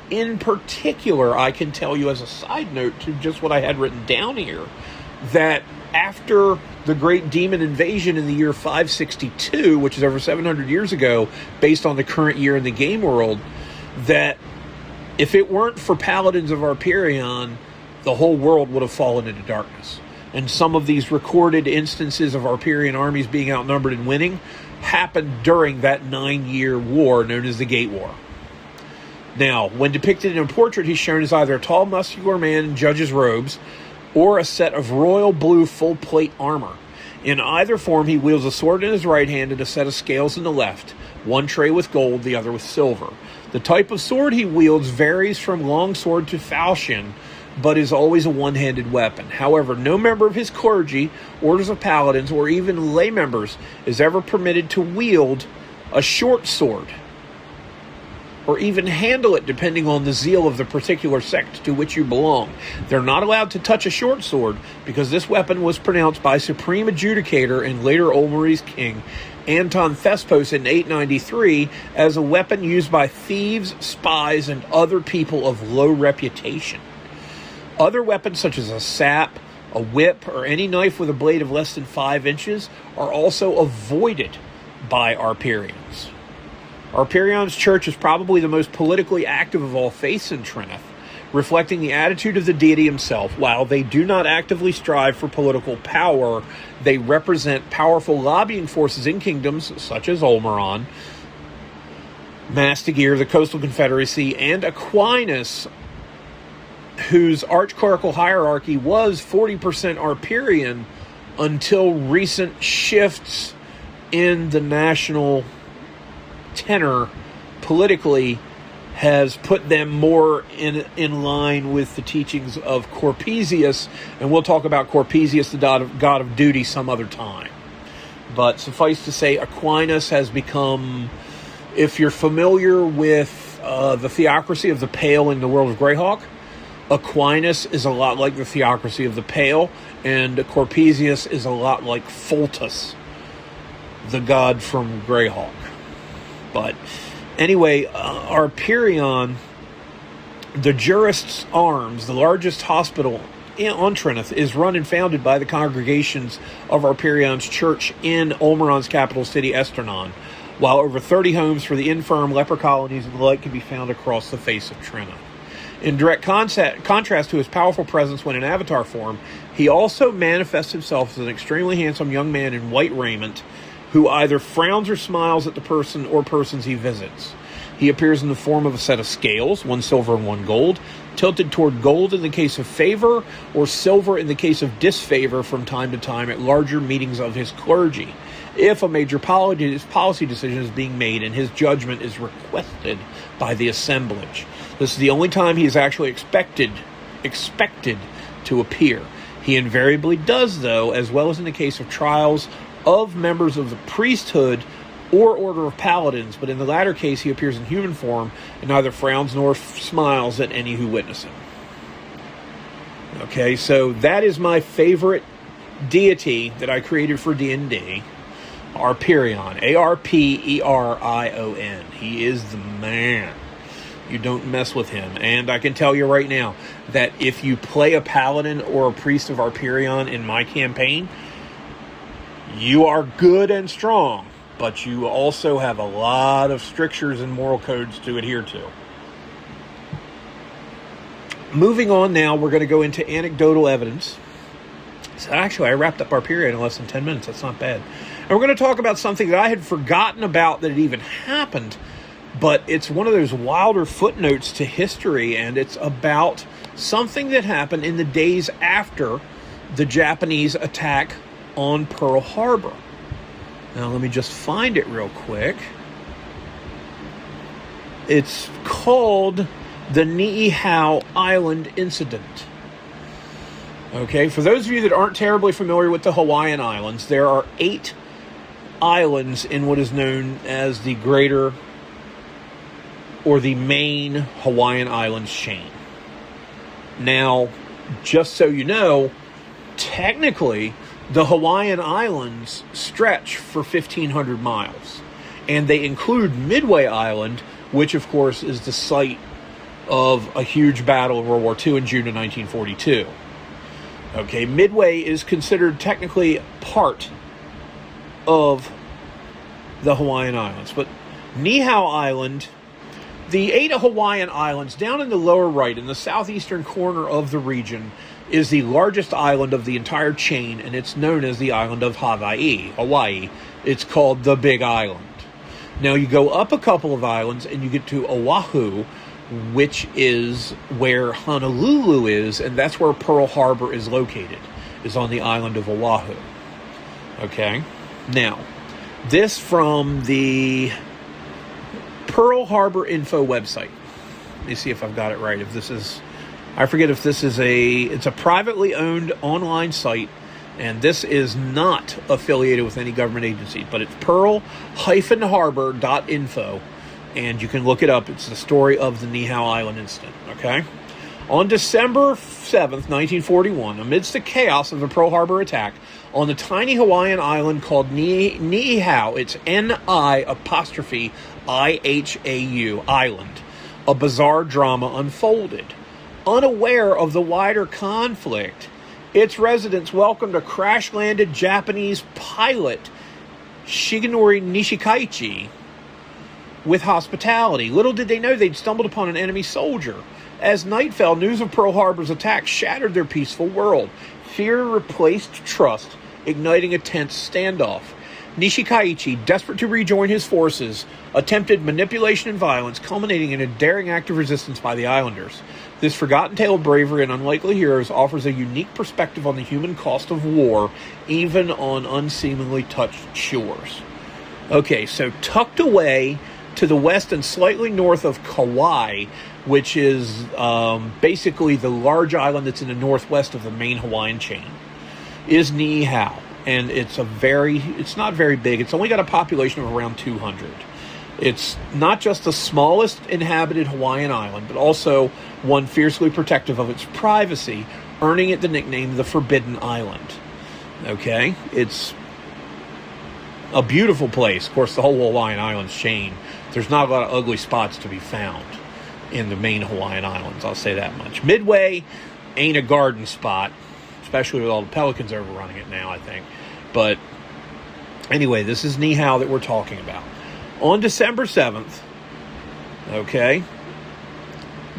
In particular, I can tell you as a side note to just what I had written down here, that after the Great Demon Invasion in the year 562, which is over 700 years ago, based on the current year in the game world, that if it weren't for Paladins of Arperion, the whole world would have fallen into darkness. And some of these recorded instances of Arperian armies being outnumbered and winning happened during that 9-year war known as the Gate War. Now, when depicted in a portrait, he's shown as either a tall, muscular man in judge's robes or a set of royal blue full-plate armor. In either form, he wields a sword in his right hand and a set of scales in the left, one tray with gold, the other with silver. The type of sword he wields varies from longsword to falchion, but is always a one-handed weapon. However, no member of his clergy, orders of paladins, or even lay members is ever permitted to wield a short sword, or even handle it depending on the zeal of the particular sect to which you belong. They're not allowed to touch a short sword because this weapon was pronounced by Supreme Adjudicator and later Olmeri's king, Anton Thespos, in 893 as a weapon used by thieves, spies, and other people of low reputation. Other weapons such as a sap, a whip, or any knife with a blade of less than 5 inches are also avoided by Arperians. Arperion's church is probably the most politically active of all faiths in Trinith, reflecting the attitude of the deity himself. While they do not actively strive for political power, they represent powerful lobbying forces in kingdoms such as Olmeron, Mastigir, the Coastal Confederacy, and Aquinas, whose archclerical hierarchy was 40% Arperian until recent shifts in the national tenor politically has put them more in line with the teachings of Corpesius, and we'll talk about Corpesius, the god of duty, some other time. But suffice to say, Aquinas has become, if you're familiar with the theocracy of the Pale in the world of Greyhawk, Aquinas is a lot like the theocracy of the Pale, and Corpesius is a lot like Foltus, the god from Greyhawk. But anyway, Arperion, the Jurist's Arms, the largest hospital on Trinith, is run and founded by the congregations of Arperion's church in Olmeron's capital city, Esternon, while over 30 homes for the infirm, leper colonies, and the like can be found across the face of Trinith. In direct contrast to his powerful presence when in avatar form, he also manifests himself as an extremely handsome young man in white raiment who either frowns or smiles at the person or persons he visits. He appears in the form of a set of scales, one silver and one gold, tilted toward gold in the case of favor or silver in the case of disfavor from time to time at larger meetings of his clergy, if a major policy decision is being made and his judgment is requested by the assemblage. This is the only time he is actually expected to appear. He invariably does, though, as well as in the case of trials of members of the priesthood or order of paladins, but in the latter case he appears in human form and neither frowns nor smiles at any who witness him. Okay, so that is my favorite deity that I created for D&D, Arperion, Arperion. He is the man. You don't mess with him. And I can tell you right now that if you play a paladin or a priest of Arperion in my campaign, you are good and strong, but you also have a lot of strictures and moral codes to adhere to. Moving on now, we're going to go into anecdotal evidence. So actually, I wrapped up Arperion in less than 10 minutes. That's not bad. And we're going to talk about something that I had forgotten about that it even happened, but it's one of those wilder footnotes to history, and it's about something that happened in the days after the Japanese attack on Pearl Harbor. Now, let me just find it real quick. It's called the Niihau Island Incident. Okay, for those of you that aren't terribly familiar with the Hawaiian Islands, there are 8 islands in what is known as the greater or the main Hawaiian Islands chain. Now, just so you know, technically, the Hawaiian Islands stretch for 1,500 miles. And they include Midway Island, which, of course, is the site of a huge battle in World War II in June of 1942. Okay, Midway is considered technically part of the Hawaiian Islands. But Niihau Island, the 8 Hawaiian Islands, down in the lower right, in the southeastern corner of the region, is the largest island of the entire chain, and it's known as the island of Hawaii. It's called the Big Island. Now, you go up a couple of islands, and you get to Oahu, which is where Honolulu is, and that's where Pearl Harbor is located, is on the island of Oahu. Okay? Now, this from the Pearl Harbor Info website. Let me see if I've got it right. I forget if this is it's a privately owned online site, and this is not affiliated with any government agency, but it's pearl-harbor.info, and you can look it up. It's the story of the Niihau Island incident, okay? On December 7th, 1941, amidst the chaos of the Pearl Harbor attack on the tiny Hawaiian island called Niihau, it's N-I-IHAU, island, a bizarre drama unfolded. Unaware of the wider conflict, its residents welcomed a crash-landed Japanese pilot, Shigenori Nishikaichi, with hospitality. Little did they know they'd stumbled upon an enemy soldier. As night fell, news of Pearl Harbor's attack shattered their peaceful world. Fear replaced trust, igniting a tense standoff. Nishikaichi, desperate to rejoin his forces, attempted manipulation and violence, culminating in a daring act of resistance by the islanders. This forgotten tale of bravery and unlikely heroes offers a unique perspective on the human cost of war, even on unseemingly touched shores. Okay, so tucked away to the west and slightly north of Kauai, which is basically the large island that's in the northwest of the main Hawaiian chain, is Niihau. And it's not very big. It's only got a population of around 200. It's not just the smallest inhabited Hawaiian island, but also one fiercely protective of its privacy, earning it the nickname the Forbidden Island. Okay? It's a beautiful place. Of course, the whole Hawaiian Islands chain, there's not a lot of ugly spots to be found in the main Hawaiian Islands, I'll say that much. Midway ain't a garden spot, especially with all the pelicans overrunning it now, I think. But anyway, this is Niihau that we're talking about. On December 7th, okay,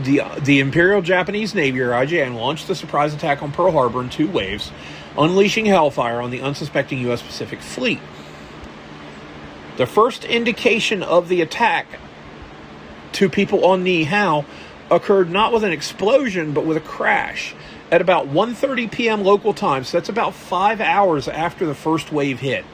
the Imperial Japanese Navy, or IJN, launched the surprise attack on Pearl Harbor in 2 waves, unleashing hellfire on the unsuspecting U.S. Pacific Fleet. The first indication of the attack to people on Niihau occurred not with an explosion, but with a crash at about 1:30 p.m. local time, so that's about 5 hours after the first wave hit.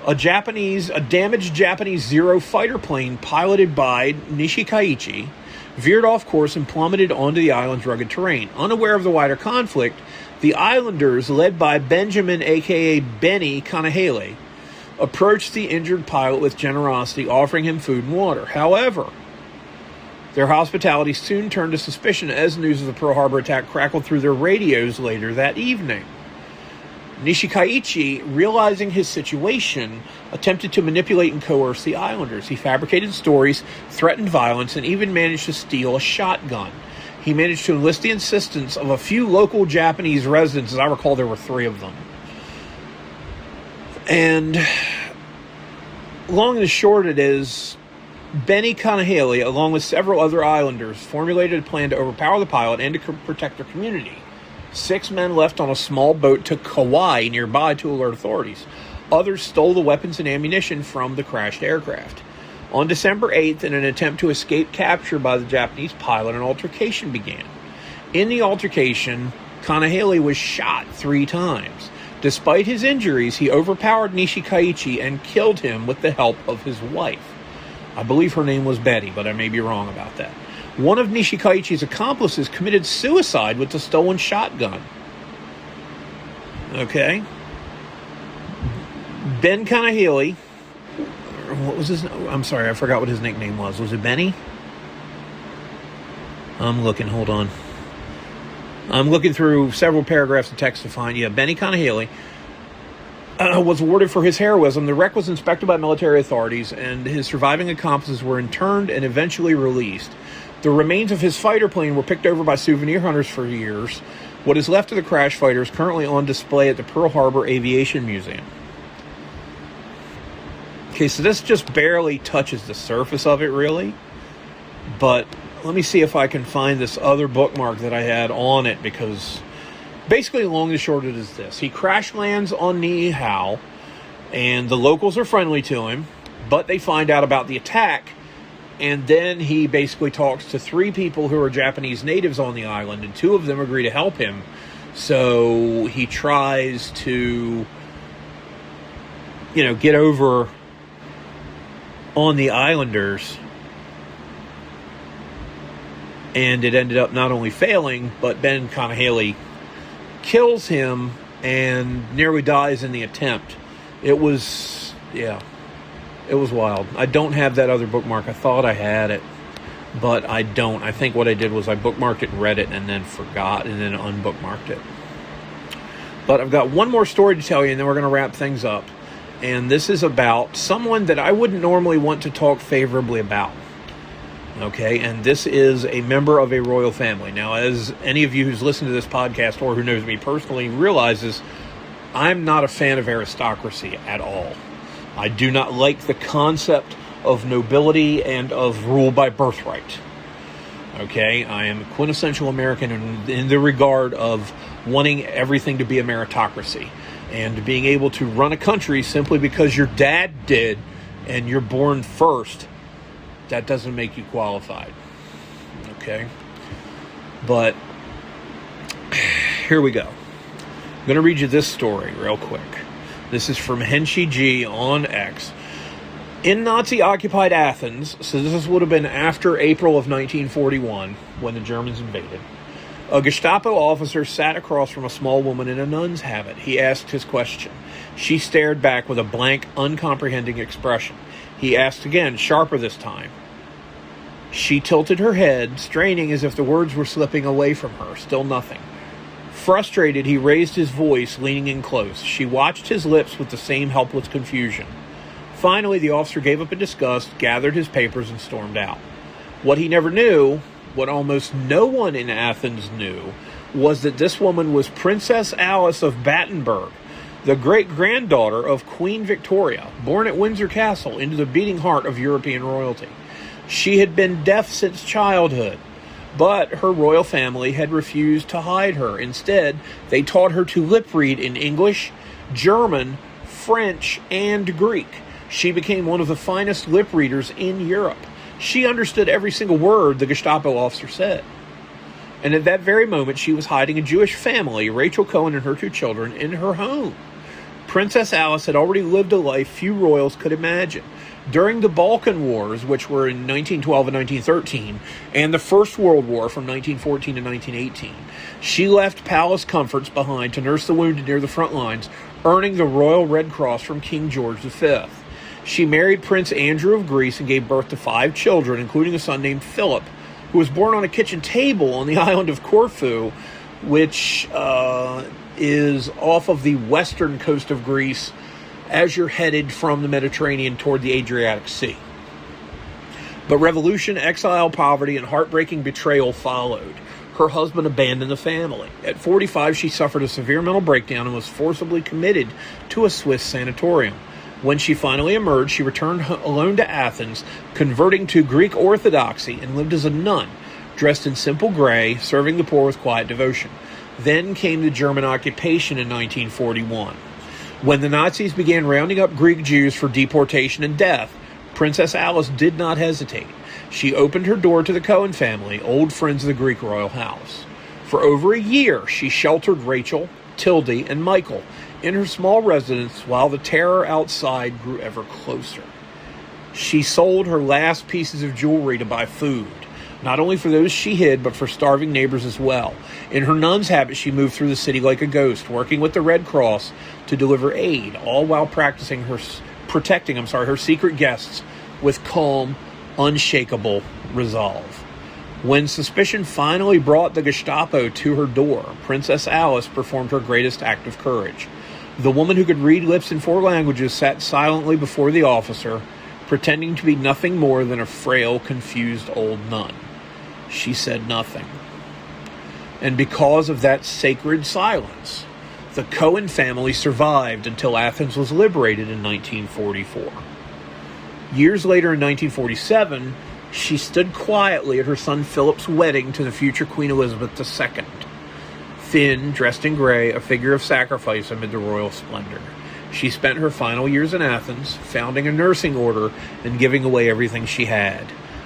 A damaged Japanese Zero fighter plane piloted by Nishikaichi veered off course and plummeted onto the island's rugged terrain. Unaware of the wider conflict, the islanders, led by Benjamin, a.k.a. Benny Kanahele, approached the injured pilot with generosity, offering him food and water. However, their hospitality soon turned to suspicion as news of the Pearl Harbor attack crackled through their radios later that evening. Nishikaichi, realizing his situation, attempted to manipulate and coerce the islanders. He fabricated stories, threatened violence, and even managed to steal a shotgun. He managed to enlist the assistance of a few local Japanese residents. As I recall, there were 3 of them. And long and short it is, Benny Kanahele, along with several other islanders, formulated a plan to overpower the pilot and to protect their community. 6 men left on a small boat to Kauai nearby to alert authorities. Others stole the weapons and ammunition from the crashed aircraft. On December 8th, in an attempt to escape capture by the Japanese pilot, an altercation began. In the altercation, Kanahele was shot 3 times. Despite his injuries, he overpowered Nishikaichi and killed him with the help of his wife. I believe her name was Betty, but I may be wrong about that. One of Nishikaichi's accomplices committed suicide with the stolen shotgun. Okay. Ben Kanahele, what was his? I'm sorry, I forgot what his nickname was. Was it Benny? I'm looking. Hold on. I'm looking through several paragraphs of text to find, Benny Conaghy was awarded for his heroism. The wreck was inspected by military authorities, and his surviving accomplices were interned and eventually released. The remains of his fighter plane were picked over by souvenir hunters for years. What is left of the crash fighter is currently on display at the Pearl Harbor Aviation Museum. Okay, so this just barely touches the surface of it, really. But let me see if I can find this other bookmark that I had on it, because basically, long and short, it is this. He crash lands on Niihau, and the locals are friendly to him, but they find out about the attack, and then he basically talks to 3 people who are Japanese natives on the island, and 2 of them agree to help him. So he tries to, get over on the islanders, and it ended up not only failing, but Ben Conaghy kills him and nearly dies in the attempt. It was wild. I don't have that other bookmark. I thought I had it, but I don't. I think what I did was I bookmarked it and read it and then forgot and then unbookmarked it. But I've got one more story to tell you, and then we're going to wrap things up. And this is about someone that I wouldn't normally want to talk favorably about. Okay, and this is a member of a royal family. Now, as any of you who's listened to this podcast or who knows me personally realizes, I'm not a fan of aristocracy at all. I do not like the concept of nobility and of rule by birthright. Okay, I am a quintessential American in the regard of wanting everything to be a meritocracy and being able to run a country simply because your dad did and you're born first. That doesn't make you qualified. Okay? But here we go. I'm going to read you this story real quick. This is from Henshi G on X. In Nazi-occupied Athens, so this would have been after April of 1941, when the Germans invaded, a Gestapo officer sat across from a small woman in a nun's habit. He asked his question. She stared back with a blank, uncomprehending expression. He asked again, sharper this time. She tilted her head, straining as if the words were slipping away from her. Still nothing. Frustrated, he raised his voice, leaning in close. She watched his lips with the same helpless confusion. Finally, the officer gave up in disgust, gathered his papers, and stormed out. What he never knew, what almost no one in Athens knew, was that this woman was Princess Alice of Battenberg, the great-granddaughter of Queen Victoria, born at Windsor Castle into the beating heart of European royalty. She had been deaf since childhood, but her royal family had refused to hide her. Instead, they taught her to lip-read in English, German, French, and Greek. She became one of the finest lip-readers in Europe. She understood every single word the Gestapo officer said. And at that very moment, she was hiding a Jewish family, Rachel Cohen and her 2 children, in her home. Princess Alice had already lived a life few royals could imagine. During the Balkan Wars, which were in 1912 and 1913, and the First World War from 1914 to 1918, she left palace comforts behind to nurse the wounded near the front lines, earning the Royal Red Cross from King George V. She married Prince Andrew of Greece and gave birth to 5 children, including a son named Philip, who was born on a kitchen table on the island of Corfu, which is off of the western coast of Greece as you're headed from the Mediterranean toward the Adriatic Sea. But revolution, exile, poverty, and heartbreaking betrayal followed. Her husband abandoned the family. At 45, she suffered a severe mental breakdown and was forcibly committed to a Swiss sanatorium. When she finally emerged, she returned alone to Athens, converting to Greek Orthodoxy, and lived as a nun, dressed in simple gray, serving the poor with quiet devotion. Then came the German occupation in 1941. When the Nazis began rounding up Greek Jews for deportation and death, Princess Alice did not hesitate. She opened her door to the Cohen family, old friends of the Greek royal house. For over a year, she sheltered Rachel, Tilde, and Michael in her small residence while the terror outside grew ever closer. She sold her last pieces of jewelry to buy food, not only for those she hid, but for starving neighbors as well. In her nun's habit, she moved through the city like a ghost, working with the Red Cross to deliver aid, all while protecting her secret guests with calm, unshakable resolve. When suspicion finally brought the Gestapo to her door, Princess Alice performed her greatest act of courage. The woman who could read lips in 4 languages sat silently before the officer, pretending to be nothing more than a frail, confused old nun. She said nothing. And because of that sacred silence, the Cohen family survived until Athens was liberated in 1944. Years later, in 1947, she stood quietly at her son Philip's wedding to the future Queen Elizabeth II. Thin, dressed in gray, a figure of sacrifice amid the royal splendor. She spent her final years in Athens, founding a nursing order and giving away everything she had.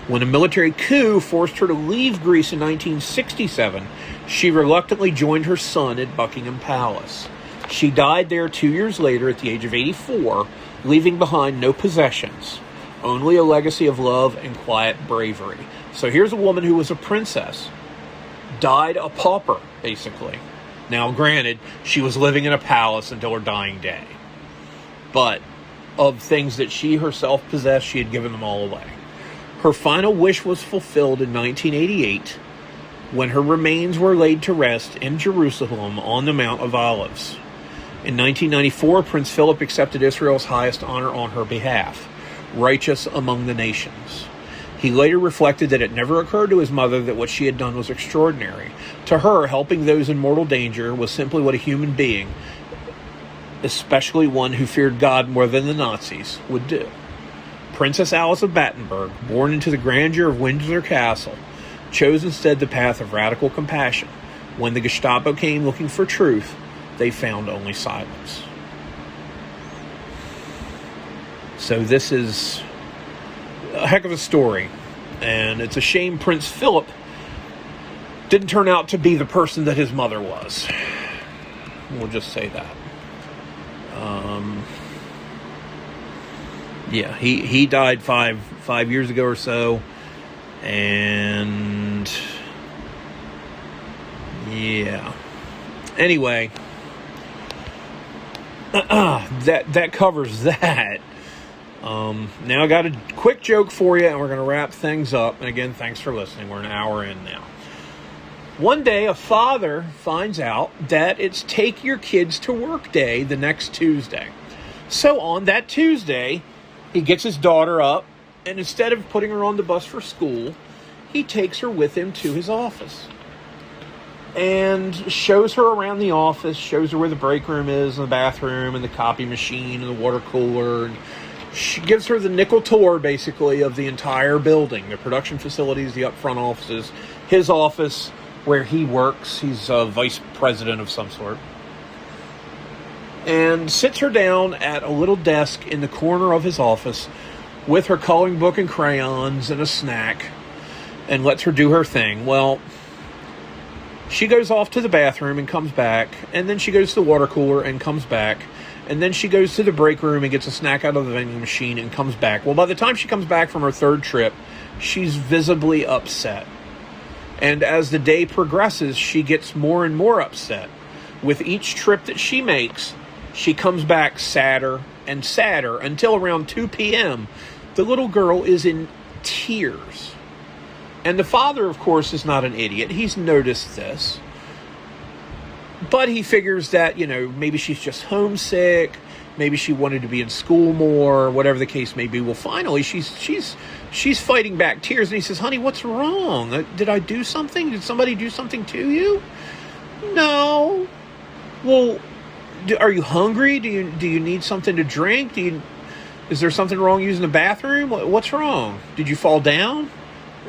When a military coup forced her to leave Greece in 1967, she reluctantly joined her son at Buckingham Palace. She died there 2 years later at the age of 84, leaving behind no possessions, only a legacy of love and quiet bravery. So here's a woman who was a princess, died a pauper, basically. Now, granted, she was living in a palace until her dying day. But of things that she herself possessed, she had given them all away. Her final wish was fulfilled in 1988 when her remains were laid to rest in Jerusalem on the Mount of Olives. In 1994, Prince Philip accepted Israel's highest honor on her behalf, righteous among the nations. He later reflected that it never occurred to his mother that what she had done was extraordinary. To her, helping those in mortal danger was simply what a human being, especially one who feared God more than the Nazis, would do. Princess Alice of Battenberg, born into the grandeur of Windsor Castle, chose instead the path of radical compassion. When the Gestapo came looking for truth, they found only silence. So this is a heck of a story, and it's a shame Prince Philip didn't turn out to be the person that his mother was. We'll just say that. Yeah, he died five years ago or so, and yeah. Anyway, that covers that. Now I got a quick joke for you, and we're going to wrap things up. And again, thanks for listening. We're an hour in now. One day, a father finds out that it's take your kids to work day the next Tuesday. So on that Tuesday, he gets his daughter up, and instead of putting her on the bus for school, he takes her with him to his office and shows her around the office, shows her where the break room is, and the bathroom, and the copy machine, and the water cooler, and she gives her the nickel tour, basically, of the entire building, the production facilities, the upfront offices, his office, where he works. He's a vice president of some sort. And sits her down at a little desk in the corner of his office with her coloring book and crayons and a snack, and lets her do her thing. Well, she goes off to the bathroom and comes back, and then she goes to the water cooler and comes back, and then she goes to the break room and gets a snack out of the vending machine and comes back. Well, by the time she comes back from her third trip, she's visibly upset. And as the day progresses, she gets more and more upset. With each trip that she makes, she comes back sadder and sadder until around 2 p.m. The little girl is in tears. And the father, of course, is not an idiot. He's noticed this. But he figures that, maybe she's just homesick. Maybe she wanted to be in school more, whatever the case may be. Well, finally, she's fighting back tears. And he says, honey, what's wrong? Did I do something? Did somebody do something to you? No. Well, are you hungry? Do you need something to drink? Is there something wrong using the bathroom? What's wrong? Did you fall down?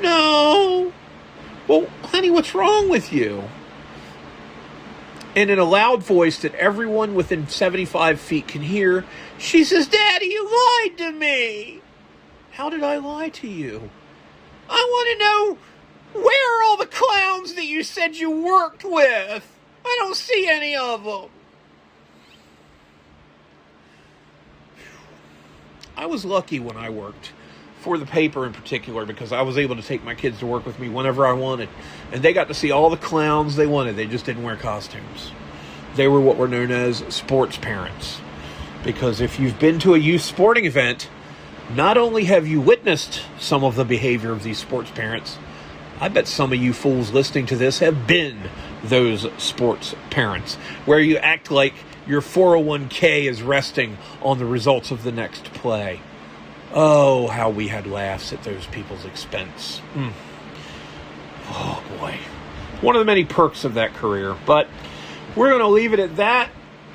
No. Well, honey, what's wrong with you? And in a loud voice that everyone within 75 feet can hear, she says, Daddy, you lied to me. How did I lie to you? I want to know, where are all the clowns that you said you worked with? I don't see any of them. I was lucky when I worked for the paper in particular, because I was able to take my kids to work with me whenever I wanted. And they got to see all the clowns they wanted. They just didn't wear costumes. They were what were known as sports parents. Because if you've been to a youth sporting event, not only have you witnessed some of the behavior of these sports parents, I bet some of you fools listening to this have been those sports parents, where you act like your 401k is resting on the results of the next play. Oh, how we had laughs at those people's expense. Oh, boy. One of the many perks of that career. But we're going to leave it at that.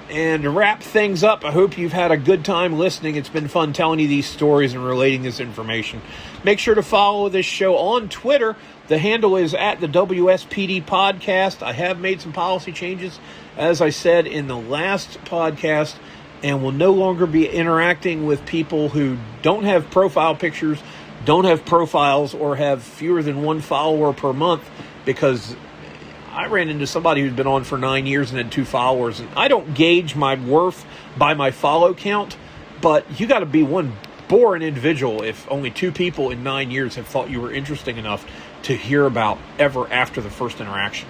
And to wrap things up, I hope you've had a good time listening. It's been fun telling you these stories and relating this information. Make sure to follow this show on Twitter. The handle is at the WSPD Podcast. I have made some policy changes, as I said in the last podcast, and will no longer be interacting with people who don't have profile pictures, don't have profiles, or have fewer than one follower per month, because I ran into somebody who's been on for 9 years and had 2 followers. And I don't gauge my worth by my follow count, but you got to be one boring individual if only 2 people in 9 years have thought you were interesting enough to hear about ever after the first interaction.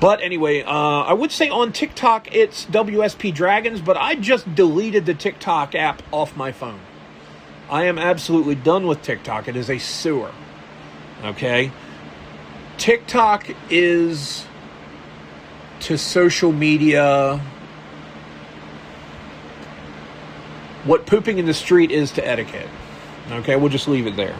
But anyway, I would say on TikTok it's WSP Dragons, but I just deleted the TikTok app off my phone. I am absolutely done with TikTok. It is a sewer. Okay? TikTok is to social media what pooping in the street is to etiquette. Okay, we'll just leave it there.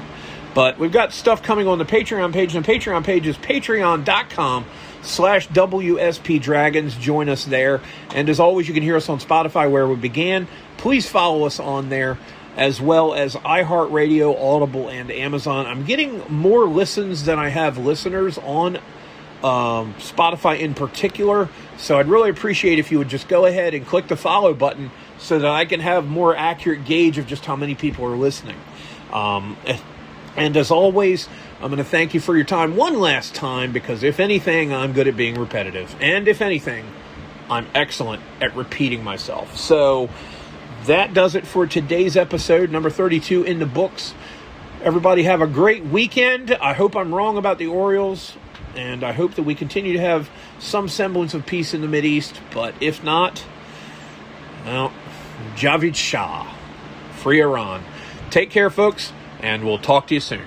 But we've got stuff coming on the Patreon page, and the Patreon page is patreon.com/WSP Dragons. Join us there. And as always, you can hear us on Spotify, where we began. Please follow us on there, as well as iHeartRadio, Audible, and Amazon. I'm getting more listens than I have listeners on Spotify in particular, so I'd really appreciate if you would just go ahead and click the follow button so that I can have more accurate gauge of just how many people are listening. And as always, I'm going to thank you for your time one last time, because if anything, I'm good at being repetitive. And if anything, I'm excellent at repeating myself. So that does it for today's episode, number 32 in the books. Everybody have a great weekend. I hope I'm wrong about the Orioles, and I hope that we continue to have some semblance of peace in the Mideast. But if not, well, Javid Shah, free Iran. Take care, folks, and we'll talk to you soon.